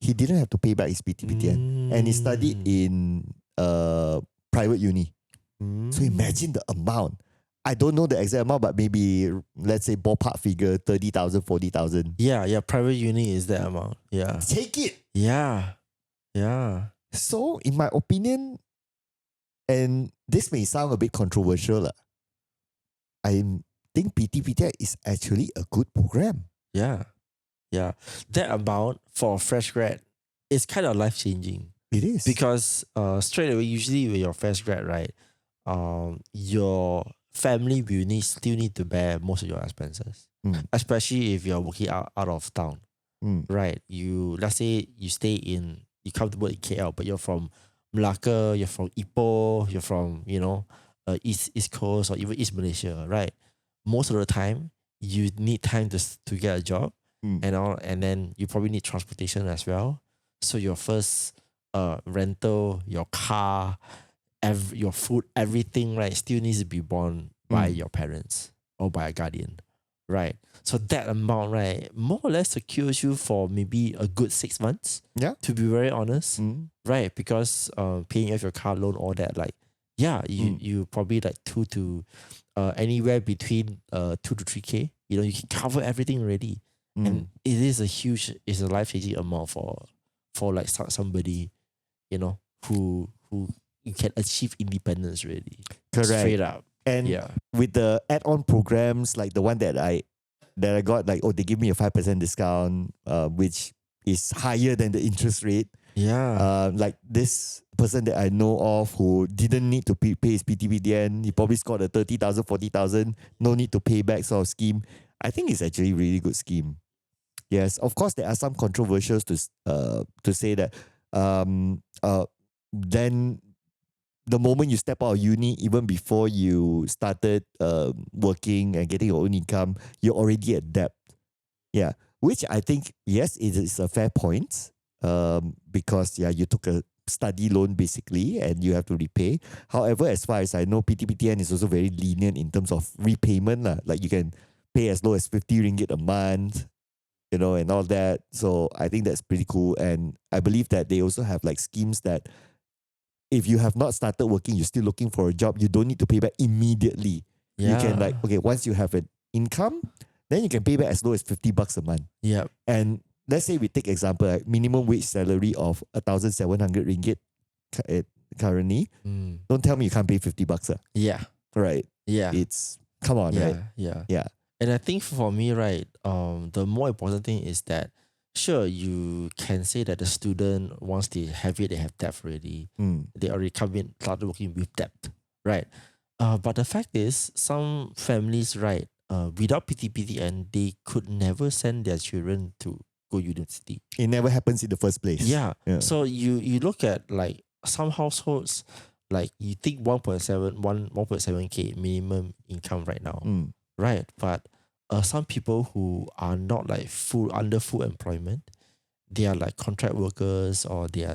He didn't have to pay back his PTPTN and he studied in private uni. So imagine the amount. I don't know the exact amount, but maybe let's say ballpark figure 30,000, 40,000. Yeah. Private uni is that amount. Yeah. Take it. Yeah. So, in my opinion, and this may sound a bit controversial, I think PTPTN is actually a good program. Yeah. That amount for a fresh grad is kind of life changing. It is. Because straight away, usually when you're fresh grad, right, your family will still need to bear most of your expenses. Especially if you're working out of town. Right. Let's say you come to work in KL, but you're from Malacca, you're from Ipoh, you're from, East Coast or even East Malaysia, right? Most of the time, you need time to get a job and then you probably need transportation as well. So your first rental, your car, your food, everything, right, still needs to be borne by your parents or by a guardian, right? So that amount, right, more or less secures you for maybe a good 6 months. Yeah. To be very honest, right? Because paying off your car loan, all that, like, you probably like anywhere between 2 to 3K. You can cover everything already, and it's a life changing amount for like somebody, who you can achieve independence really. Correct. Straight up. And with the add-on programs like the one that I that I got, like, they give me a 5% discount, which is higher than the interest rate. Yeah. Like this person that I know of who didn't need to pay his PTPTN, he probably scored a 30,000, 40,000, no need to pay back sort of scheme. I think it's actually a really good scheme. Yes, of course there are some controversials to say that then the moment you step out of uni, even before you started working and getting your own income, you're already at debt. Yeah, which I think, yes, it is a fair point. Because you took a study loan basically and you have to repay. However, as far as I know, PTPTN is also very lenient in terms of repayment. Like you can pay as low as 50 ringgit a month, and all that. So I think that's pretty cool. And I believe that they also have like schemes that if you have not started working, you're still looking for a job, you don't need to pay back immediately. You can once you have an income, then you can pay back as low as 50 bucks a month. Yeah. And let's say we take example, like minimum wage salary of 1,700 ringgit currently. Don't tell me you can't pay 50 bucks. Yeah. Right. Yeah. It's, come on, right? Yeah. Yeah. And I think for me, right, the more important thing is that, sure, you can say that the student, once they have it, they have debt already. They already started working with debt, right? But the fact is, some families, right, without PTPTN, they could never send their children to go university. It never happens in the first place. Yeah. So you look at like some households, like you think 1.7K minimum income right now, right? But some people who are not like under full employment, they are like contract workers, or they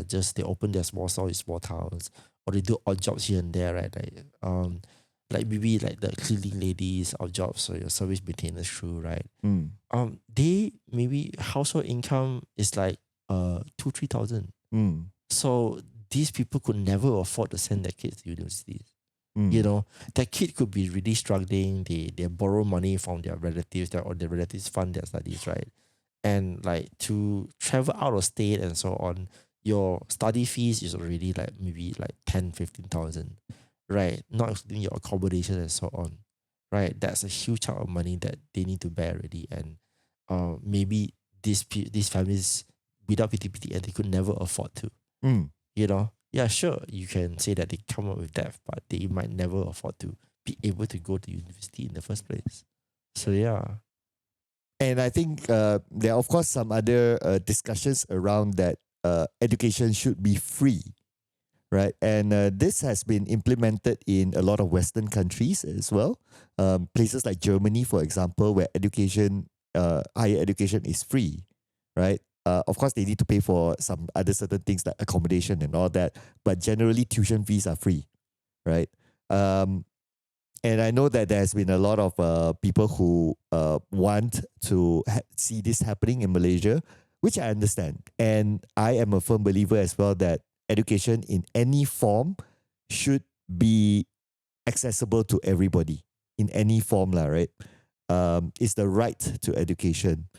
open their small store in small towns, or they do odd jobs here and there, right? Like maybe like the cleaning ladies or jobs, or your service maintenance crew, right? They maybe household income is like 2,000-3,000. So these people could never afford to send their kids to universities. That kid could be really struggling. They borrow money from their relatives, or their relatives fund their studies, right? And like to travel out of state and so on, your study fees is already like maybe like 10,000-15,000, right? Not including your accommodation and so on, right? That's a huge chunk of money that they need to bear already. And maybe these families without PTPTN, they could never afford to. Yeah, sure, you can say that they come up with debt, but they might never afford to be able to go to university in the first place. So yeah. And I think there are, of course, some other discussions around that education should be free, right? And this has been implemented in a lot of Western countries as well. Places like Germany, for example, where higher education is free, right? Of course, they need to pay for some other certain things like accommodation and all that, but generally tuition fees are free, right? And I know that there has been a lot of people who want to see this happening in Malaysia, which I understand. And I am a firm believer as well that education in any form should be accessible to everybody in any form, right? It's the right to education.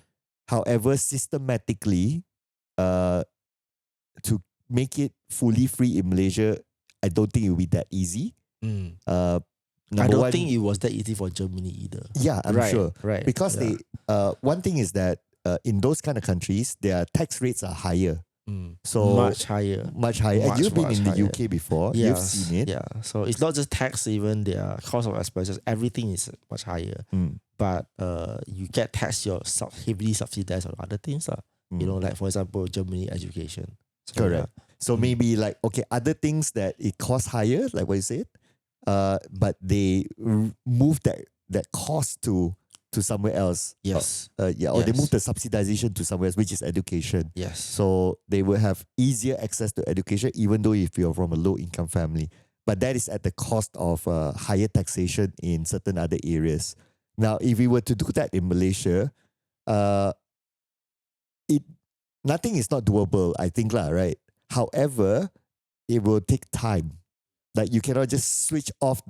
However, systematically, to make it fully free in Malaysia, I don't think it will be that easy. I don't think it was that easy for Germany either. Yeah, I'm sure. Right. Because one thing is that in those kind of countries, their tax rates are higher. So much higher. And you've been in the UK before. Yes, you've seen it. Yeah. So it's not just tax, even their cost of expenses, everything is much higher. But you get taxed, you're heavily subsidized on other things. Like for example, Germany education. So, correct. So maybe like, okay, other things that it costs higher, like what you said, but they move that cost to somewhere else. Yes. Or they move the subsidization to somewhere else, which is education. Yes. So they will have easier access to education, even though if you're from a low income family. But that is at the cost of higher taxation in certain other areas. Now, if we were to do that in Malaysia, nothing is not doable, I think, right? However, it will take time. Like you cannot just switch off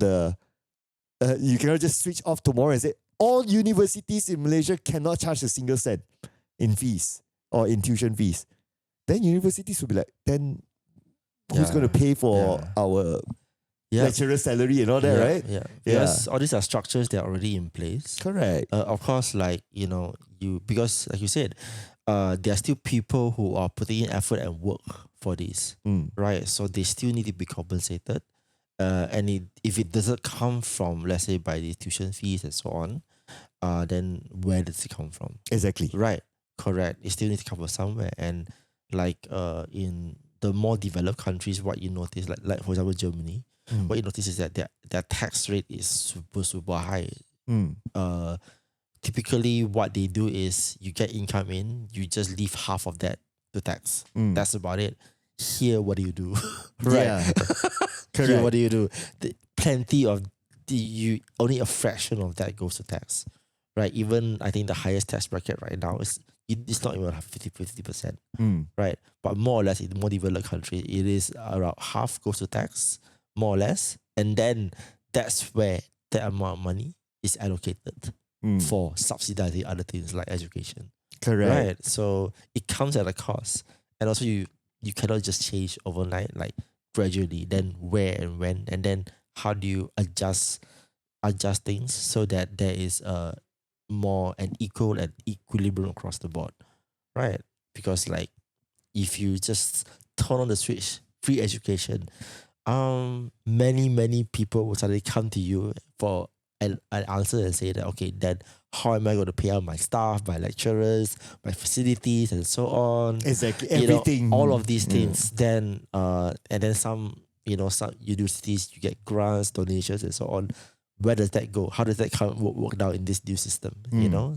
tomorrow and say, all universities in Malaysia cannot charge a single cent in fees or in tuition fees. Then universities will be like, then who's going to pay for our lecturer salary and all that, right? Yeah. Because all these are structures that are already in place. Correct. Of course, like, because like you said, there are still people who are putting in effort and work for this, right? So they still need to be compensated. And if it doesn't come from, let's say, by the tuition fees and so on, then where does it come from? Exactly. Right. Correct. It still needs to come from somewhere. And like in the more developed countries, what you notice, like for example, Germany, what you notice is that their tax rate is super high. Typically what they do is you get income in, you just leave half of that to tax. That's about it. Here, what do you do? Right. Yeah. Correct. Here, what do you do? Only a fraction of that goes to tax. Right? Even I think the highest tax bracket right now it's not even 50%. Right? But more or less in more developed countries, it is around half goes to tax, more or less. And then that's where that amount of money is allocated for subsidizing other things like education. Correct. Right. So it comes at a cost. And also you cannot just change overnight, like gradually, then where and when, and then how do you adjust things so that there is more an equal and equilibrium across the board. Right. Because like if you just turn on the switch, free education, many people will suddenly come to you for an answer and say that, okay, then how am I going to pay out my staff, my lecturers, my facilities, and so on? Exactly. Everything. All of these things. Then and then some universities, you get grants, donations, and so on. Where does that go? How does that work down in this new system?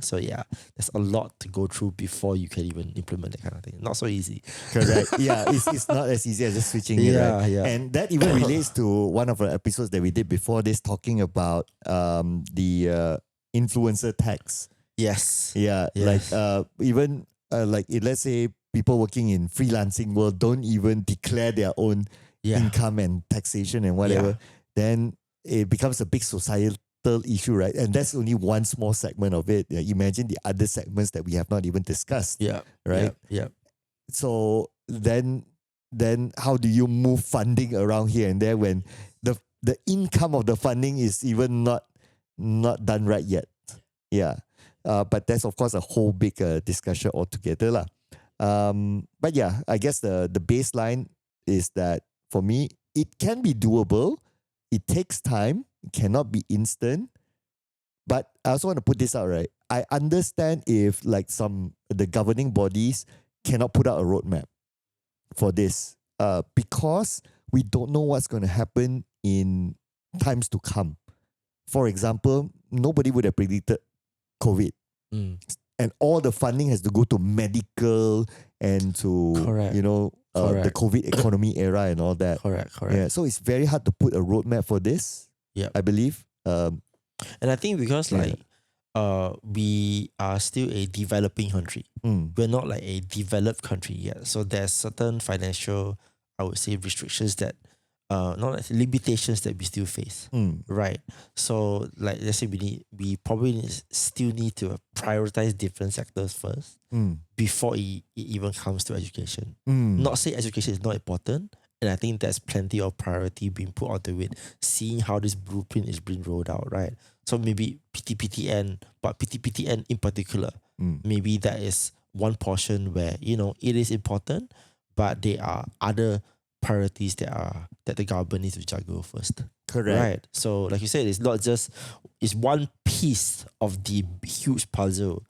So yeah, there's a lot to go through before you can even implement that kind of thing. Not so easy. Correct. Yeah, it's not as easy as just switching it, right? Yeah. And that even relates to one of the episodes that we did before this, talking about the influencer tax. Yes. Yeah. Yes. Like even like let's say people working in freelancing world don't even declare their own income and taxation and whatever. Then it becomes a big societal issue, right? And that's only one small segment of it. Imagine the other segments that we have not even discussed. Yeah. Right? Yeah. So then how do you move funding around here and there when the income of the funding is even not done right yet? Yeah. But that's of course a whole big discussion altogether lah. But yeah, I guess the baseline is that for me, it can be doable. It takes time. It cannot be instant. But I also want to put this out, right? I understand if like the governing bodies cannot put out a roadmap for this because we don't know what's going to happen in times to come. For example, nobody would have predicted COVID. And all the funding has to go to medical and to, the COVID economy era and all that. Correct. Yeah, so it's very hard to put a roadmap for this, I believe. And I think because we are still a developing country. We're not like a developed country yet. So there's certain financial, I would say, restrictions that not like limitations that we still face. Right. So like let's say we probably still need to prioritize different sectors first before it even comes to education. Not say education is not important. And I think there's plenty of priority being put onto it, seeing how this blueprint is being rolled out, right? So maybe PTPTN, but PTPTN in particular, maybe that is one portion where, it is important, but there are other priorities that the government needs to juggle first. Correct. Right. So like you said, it's one piece of the huge puzzle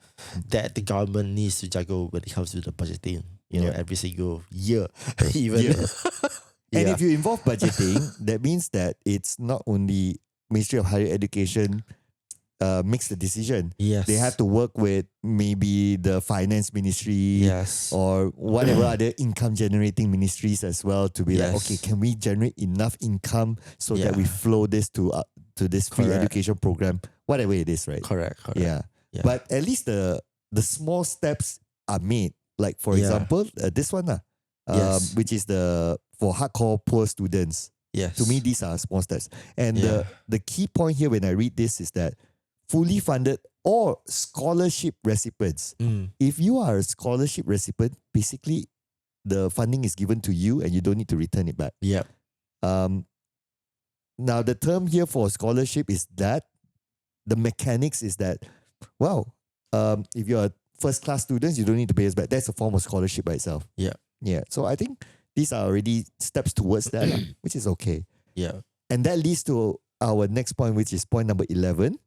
that the government needs to juggle when it comes to the budgeting, every single year. Even. And if you involve budgeting, that means that it's not only Ministry of Higher Education makes the decision. Yes. They have to work with maybe the finance ministry or whatever other income generating ministries as well to be like, okay, can we generate enough income so that we flow this to this free education program, whatever it is, right? Correct. Yeah. But at least the small steps are made. Like for example, this one, which is for hardcore poor students. Yes. To me, these are small steps. And the key point here when I read this is that fully funded or scholarship recipients. If you are a scholarship recipient, basically the funding is given to you and you don't need to return it back. Yeah. now the term here for scholarship is that the mechanics is that, well, if you're a first class student, you don't need to pay us back. That's a form of scholarship by itself. Yeah. Yeah. So I think these are already steps towards that, which is okay. Yeah. And that leads to our next point, which is point number 11.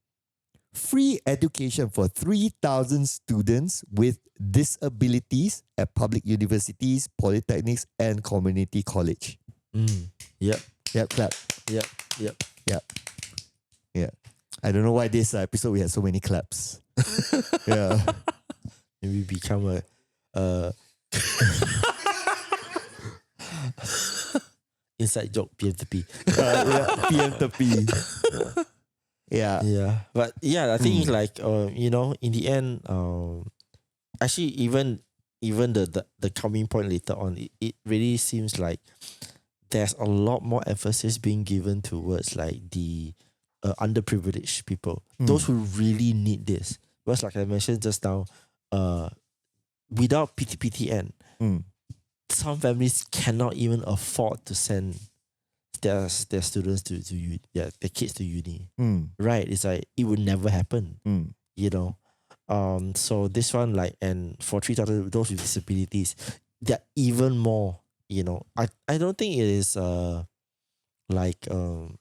Free education for 3,000 students with disabilities at public universities, polytechnics, and community college. Yep. Yep, clap. Yep. Yep. Yep. Yeah. I don't know why this episode we had so many claps. Yeah. Maybe become a inside joke PTP. Yeah, PTP. Yeah. Yeah. But yeah, I think like you know, in the end, actually even the coming point later on, it really seems like there's a lot more emphasis being given towards like the underprivileged people, those who really need this. Because like I mentioned just now, without PTPTN, some families cannot even afford to send their students to their kids to uni. Right? It's like it would never happen. You know. So this one, like, and for 3,000 those with disabilities, they're even more, you know. I don't think it is like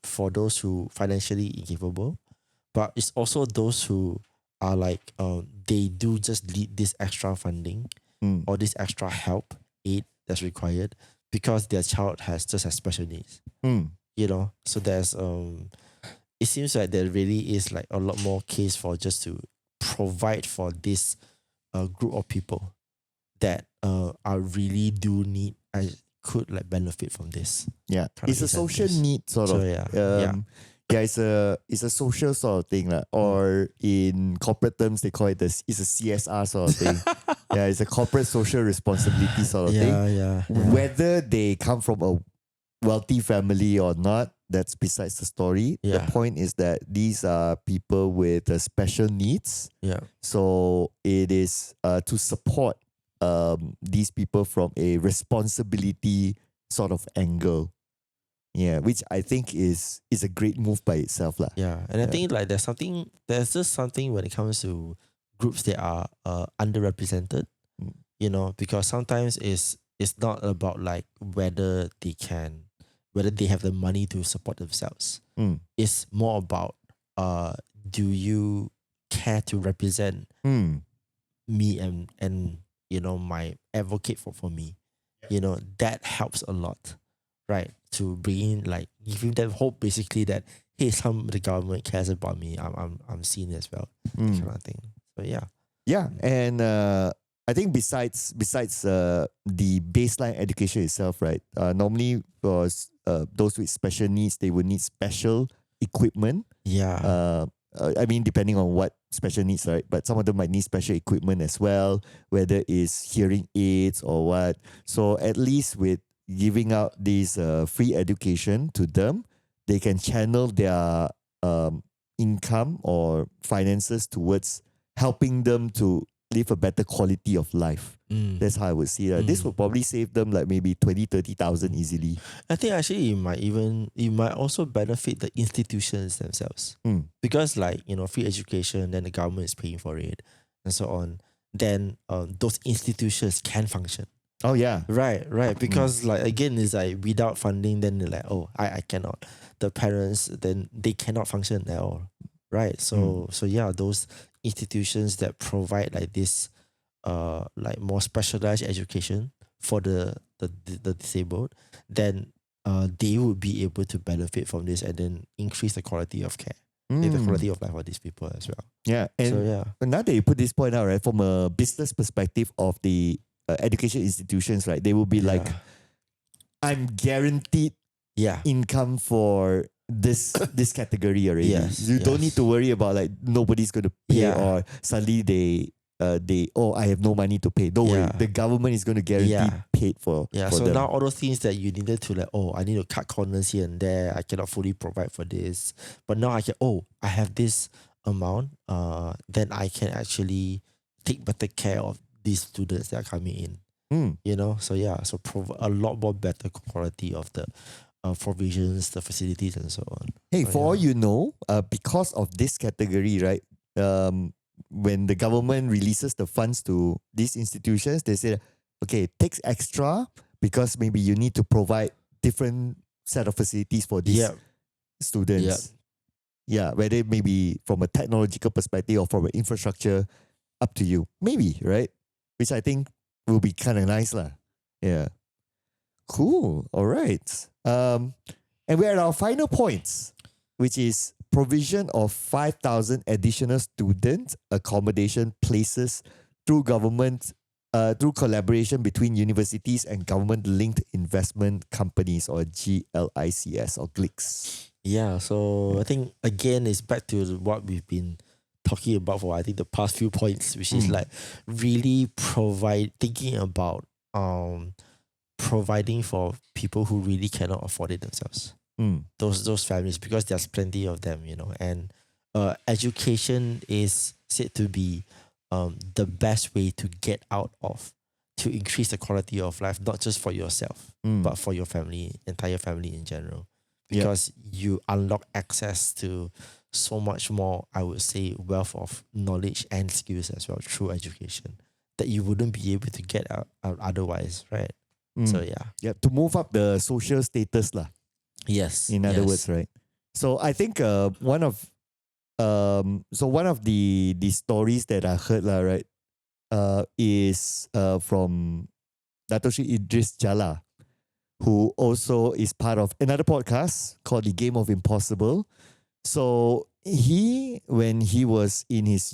for those who financially incapable, but it's also those who are like they do just need this extra funding or this extra help aid that's required because their child has special needs. You know, so there's it seems like there really is like a lot more case for just to provide for this group of people that are really do need could like benefit from this. Yeah, it's a social need sort of. So, it's a social sort of thing, or in corporate terms they call it it's a CSR sort of thing. Yeah, it's a corporate social responsibility sort of thing. Whether they come from a wealthy family or not, that's besides the story. The point is that these are people with special needs. Yeah. So it is to support these people from a responsibility sort of angle. Yeah, which I think is a great move by itself. Yeah. And I think like there's just something when it comes to groups that are underrepresented, you know, because sometimes it's not about like whether they have the money to support themselves. It's more about do you care to represent me and you know my advocate for me. You know, that helps a lot, right? To bring in like giving them hope basically that hey, the government cares about me. I'm seen as well. Kind of thing. So yeah. Yeah. And I think besides the baseline education itself, right? Normally for those with special needs, they would need special equipment. Yeah. I mean, depending on what special needs, right? But some of them might need special equipment as well, whether it's hearing aids or what. So at least with giving out this free education to them, they can channel their income or finances towards helping them to live a better quality of life. That's how I would see it. This would probably save them like maybe 20,000-30,000 easily. I think actually it might also benefit the institutions themselves. Because like, you know, free education, then the government is paying for it and so on. Then those institutions can function. Oh yeah. Right. Because like again, it's like without funding, then they're like, oh, I cannot. The parents, then they cannot function at all. Right. So yeah, those institutions that provide like this like more specialized education for the disabled, then they would be able to benefit from this and then increase the quality of care, the quality of life for these people as well. Yeah. And now that you put this point out, right, from a business perspective of the education institutions, right, they will be like, I'm guaranteed income for this category already. You don't need to worry about like nobody's going to pay or suddenly they I have no money to pay. Don't worry, the government is going to guarantee paid for. So them. now all those things that you needed to like, I need to cut corners here and there. I cannot fully provide for this, but now I have this amount. Then I can actually take better care of these students that are coming in. You know, so provide a lot more better quality of the provisions, the facilities, and so on. Hey, So, for all you know, because of this category, right? When the government releases the funds to these institutions, they say, okay, it takes extra because maybe you need to provide different set of facilities for these Yep. students. Yeah, whether it may be from a technological perspective or from an infrastructure, up to you. Maybe, right? Which I think will be kind of nice lah. Yeah. Cool. All right. And we're at our final points, which is provision of 5,000 additional student accommodation places through government, through collaboration between universities and government-linked investment companies, or GLICs or GLICs. Yeah, so I think again it's back to what we've been talking about for I think the past few points, which is like really thinking about providing for people who really cannot afford it themselves. Those families, because there's plenty of them, and education is said to be the best way to get out of, to increase the quality of life, not just for yourself, but for your family, entire family in general. Because you unlock access to so much more, I would say, wealth of knowledge and skills as well through education that you wouldn't be able to get out otherwise, right? So Yeah, to move up the social status lah. Yes. In other words, right? So I think one of the stories that I heard lah, right, is from Dato Sri Idris Jala, who also is part of another podcast called The Game of Impossible. So when he was in his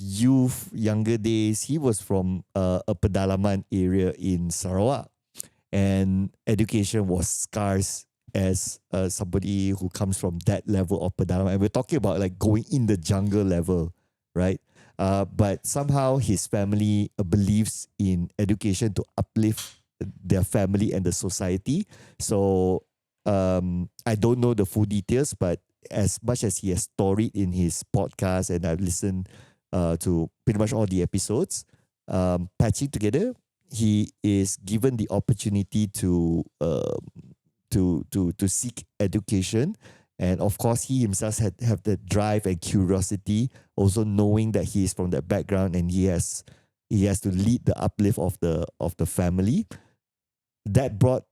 younger days, he was from a pedalaman area in Sarawak, and education was scarce as somebody who comes from that level of pedalaman. And we're talking about like going in the jungle level, right? But somehow his family believes in education to uplift their family and the society. So I don't know the full details, but as much as he has storied in his podcast, and I've listened to pretty much all the episodes, patching together, he is given the opportunity to seek education. And of course, he himself have the drive and curiosity, also knowing that he is from that background and he has to lead the uplift of the family. That brought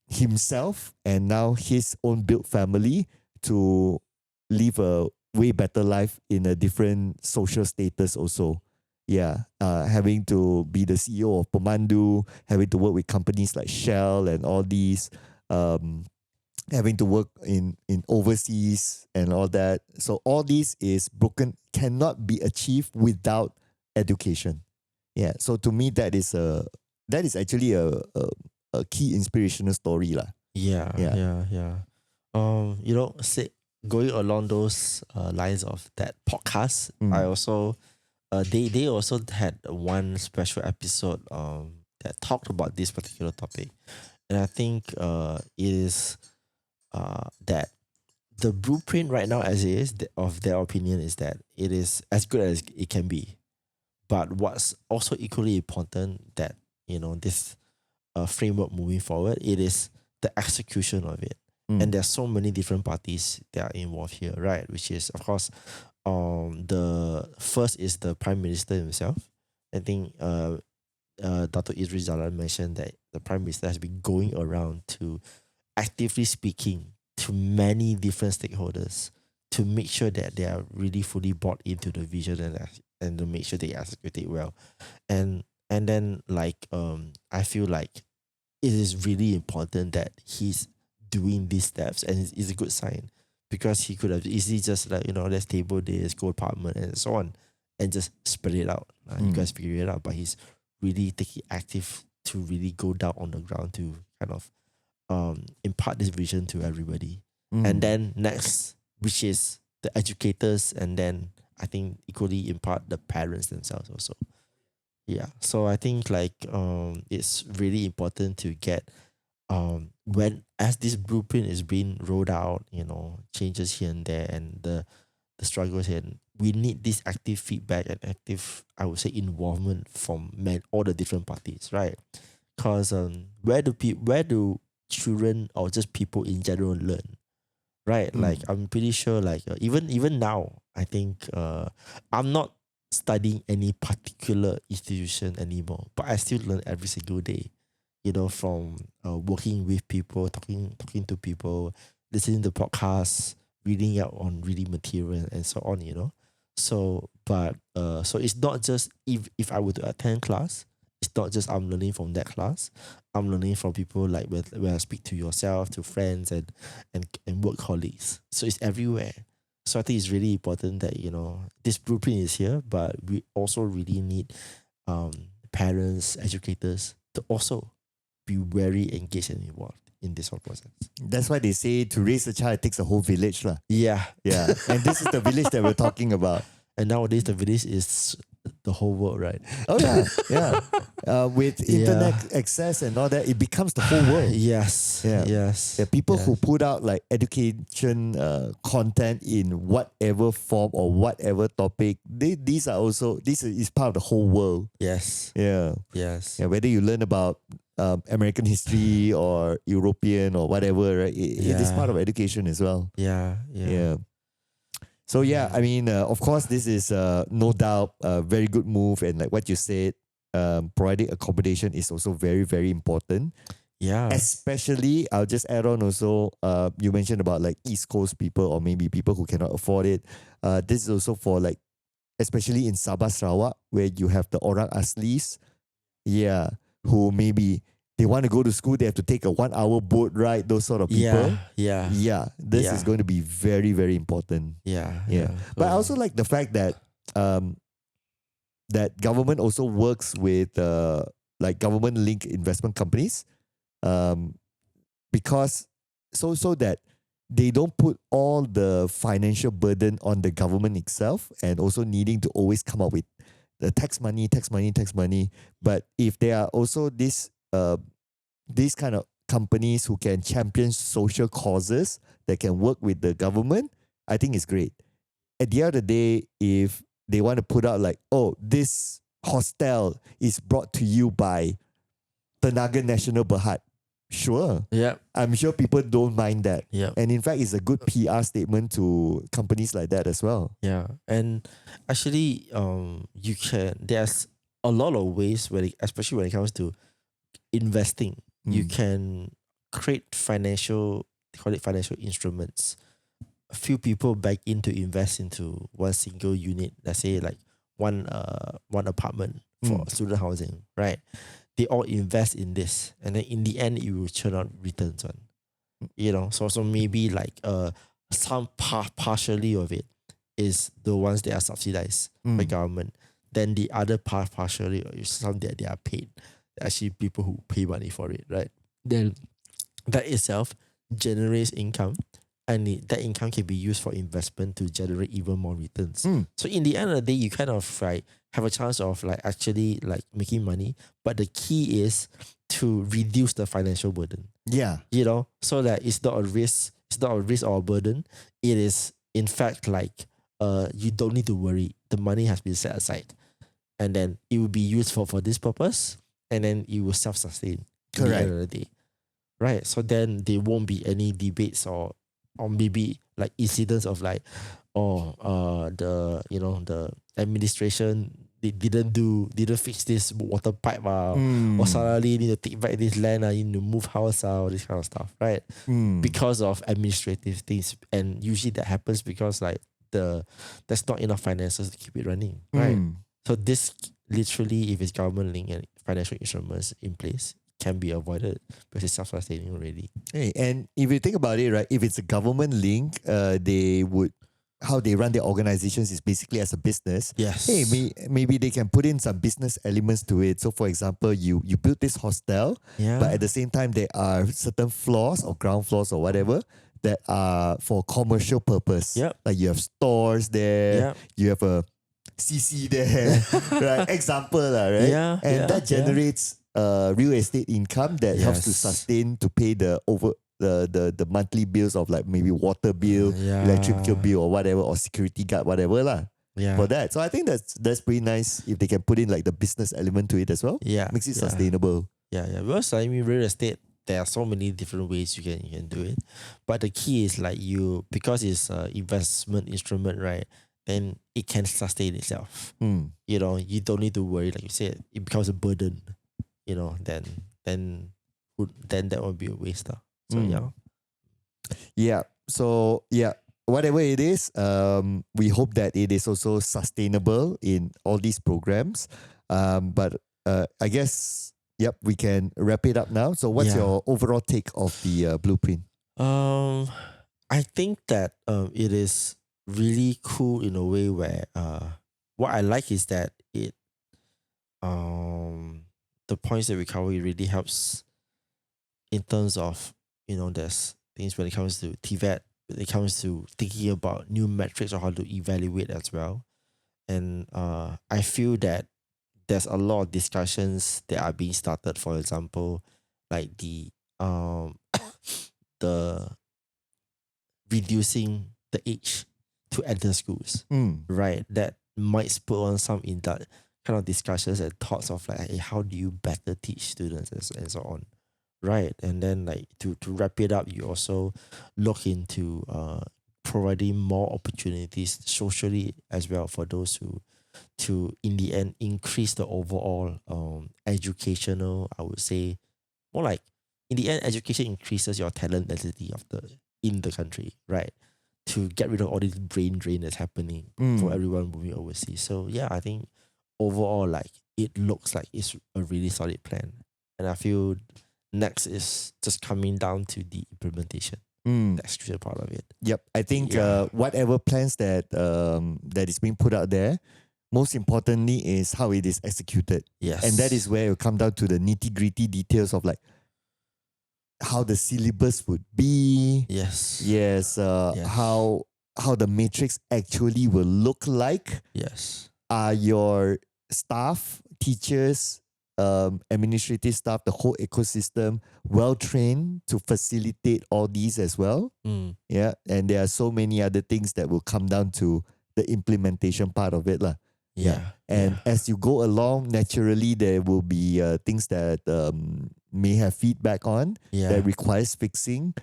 himself and now his own built family to live a way better life in a different social status also. Yeah, having to be the CEO of Pemandu, having to work with companies like Shell and all these, having to work in overseas and all that. So all this cannot be achieved without education. Yeah. So to me, that is actually a key inspirational story lah. Yeah. Say, going along those lines of that podcast, I also they also had one special episode that talked about this particular topic, and I think it is that the blueprint right now, as it is, of their opinion, is that it is as good as it can be. But what's also equally important, that this framework moving forward, it is the execution of it. And there's so many different parties that are involved here, right? Which is, of course, the first is the Prime Minister himself. I think Dato' Idris Jalan mentioned that the Prime Minister has been going around to actively speaking to many different stakeholders to make sure that they are really fully bought into the vision and to make sure they execute it well. And then I feel like it is really important that he's doing these steps, and it's a good sign, because he could have easily just let's table this, go apartment and so on, and just spread it out. You guys figure it out. But he's really taking active to really go down on the ground to kind of impart this vision to everybody. And then next, which is the educators, and then I think equally impart the parents themselves also. Yeah. So I think it's really important to get as this blueprint is being rolled out, changes here and there, and the struggles here, we need this active feedback and active, I would say, involvement from all the different parties, right? Because where do children or just people in general learn, right? Like I'm pretty sure, like even now, I think I'm not studying any particular institution anymore, but I still learn every single day. You know, from working with people, talking to people, listening to podcasts, reading out on reading material and so on. You know, so so it's not just if I were to attend class, it's not just I'm learning from that class. I'm learning from people like when I speak to yourself, to friends and work colleagues. So it's everywhere. So I think it's really important that, you know, this blueprint is here, but we also really need parents, educators to also be very engaged and involved in this whole process. That's why they say to raise a child, it takes a whole village. Yeah. Yeah. And this is the village that we're talking about. And nowadays the village is the whole world, right? Oh yeah, yeah. With internet access and all that, it becomes the whole world. Yes, yeah. Yes. Yeah, people who put out like education content in whatever form or whatever topic, these are also this is part of the whole world. Yes. Yeah. Yes. Yeah. Whether you learn about American history or European or whatever, right? It is part of education as well. Yeah. Yeah. So yeah, I mean, of course, this is no doubt a very good move, and like what you said, providing accommodation is also very, very important. Yeah. Especially, I'll just add on also, you mentioned about like East Coast people or maybe people who cannot afford it. This is also for like, especially in Sabah, Sarawak, where you have the Orang Aslis, who maybe they want to go to school, they have to take a 1 hour boat ride, those sort of people. Yeah. This is going to be very, very important. Yeah. But I also like the fact that that government also works with like government linked investment companies, because so that they don't put all the financial burden on the government itself, and also needing to always come up with the tax money. But if there are also these kind of companies who can champion social causes that can work with the government, I think it's great. At the end of the day, if they want to put out like, oh, this hostel is brought to you by Tenaga Nasional Berhad, sure. Yeah. I'm sure people don't mind that. Yeah. And in fact, it's a good PR statement to companies like that as well. Yeah. And actually, there's a lot of ways especially when it comes to investing, you can create financial instruments. A few people back in to invest into one single unit, let's say like one apartment for student housing, right? They all invest in this, and then in the end it will churn out returns on. You know, so maybe like some partially of it is the ones that are subsidized by government. Then the other part partially is some that they are paid. Actually people who pay money for it, right? Then that itself generates income, and that income can be used for investment to generate even more returns. So in the end of the day, you kind of like have a chance of like actually like making money, but the key is to reduce the financial burden. Yeah. You know, so that it's not a risk or a burden. It is in fact like you don't need to worry. The money has been set aside, and then it will be used for this purpose, and then it will self-sustain. Correct. At the end of the day. Right. So then there won't be any debates or maybe like incidents of like, the administration didn't fix this water pipe or suddenly need to take back this land, need to move house or this kind of stuff, right? Because of administrative things, and usually that happens because like there's not enough finances to keep it running, right? So this literally, if it's government linked and financial instruments in place, can be avoided because it's self-sustaining already. Hey, and if you think about it, right, if it's a government link, how they run their organizations is basically as a business. Yes. Hey, maybe they can put in some business elements to it. So for example, you build this hostel, but at the same time there are certain floors or ground floors or whatever that are for commercial purpose. Yep. Like you have stores there, you have a CC there, right? Example, right? Yeah. And that generates real estate income that helps to sustain, to pay the monthly bills of like maybe water bill, electrical bill or whatever, or security guard, whatever lah. For that. So I think that's pretty nice if they can put in like the business element to it as well. Yeah. Makes it sustainable. Yeah. Because I mean real estate, there are so many different ways you can do it. But the key is like because it's an investment instrument, right? Then it can sustain itself. You know, you don't need to worry, like you said, it becomes a burden. You know, then that would be a waste. So Yeah. So whatever it is, we hope that it is also sustainable in all these programs. But I guess we can wrap it up now. So what's your overall take of the blueprint? I think that it is really cool in a way where what I like is that it the points that we cover, it really helps in terms of, you know, there's things when it comes to TVET, when it comes to thinking about new metrics or how to evaluate as well. And I feel that there's a lot of discussions that are being started. For example, like the the reducing the age to enter schools, right? That might spur on some in that kind of discussions and thoughts of like, hey, how do you better teach students and so on, right? And then like to wrap it up, you also look into providing more opportunities socially as well for those who to in the end increase the overall educational, I would say, more like in the end education increases your talent density of in the country, right? To get rid of all this brain drain that's happening for everyone moving overseas. So yeah, I think overall like it looks like it's a really solid plan. And I feel next is just coming down to the implementation. The execution part of it. Yep. I think whatever plans that that is being put out there, most importantly is how it is executed. Yes. And that is where it come down to the nitty-gritty details of like how the syllabus would be. Yes. Yes. How the matrix actually will look like. Yes. Are your staff, teachers, administrative staff, the whole ecosystem well trained to facilitate all these as well? Yeah. And there are so many other things that will come down to the implementation part of it lah. And as you go along, naturally there will be things that may have feedback on that requires fixing.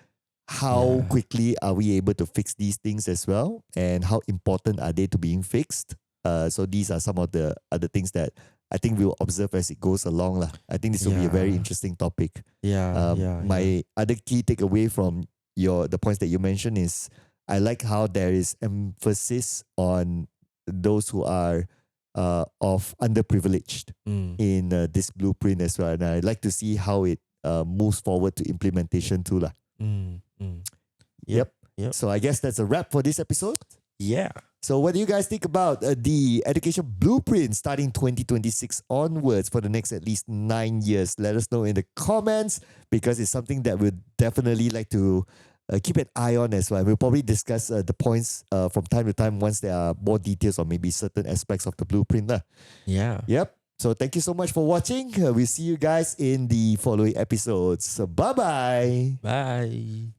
How quickly are we able to fix these things as well? And how important are they to being fixed? So these are some of the other things that I think we'll observe as it goes along lah. I think this will be a very interesting topic. My other key takeaway from the points that you mentioned is I like how there is emphasis on those who are of underprivileged in this blueprint as well. And I like to see how it moves forward to implementation too lah. Yep. So I guess that's a wrap for this episode. Yeah. So what do you guys think about the education blueprint starting 2026 onwards for the next at least 9 years? Let us know in the comments because it's something that we'd definitely like to keep an eye on as well. We'll probably discuss the points from time to time once there are more details on maybe certain aspects of the blueprint lah. Yeah. Yep. So thank you so much for watching. We'll see you guys in the following episodes. So bye-bye. Bye.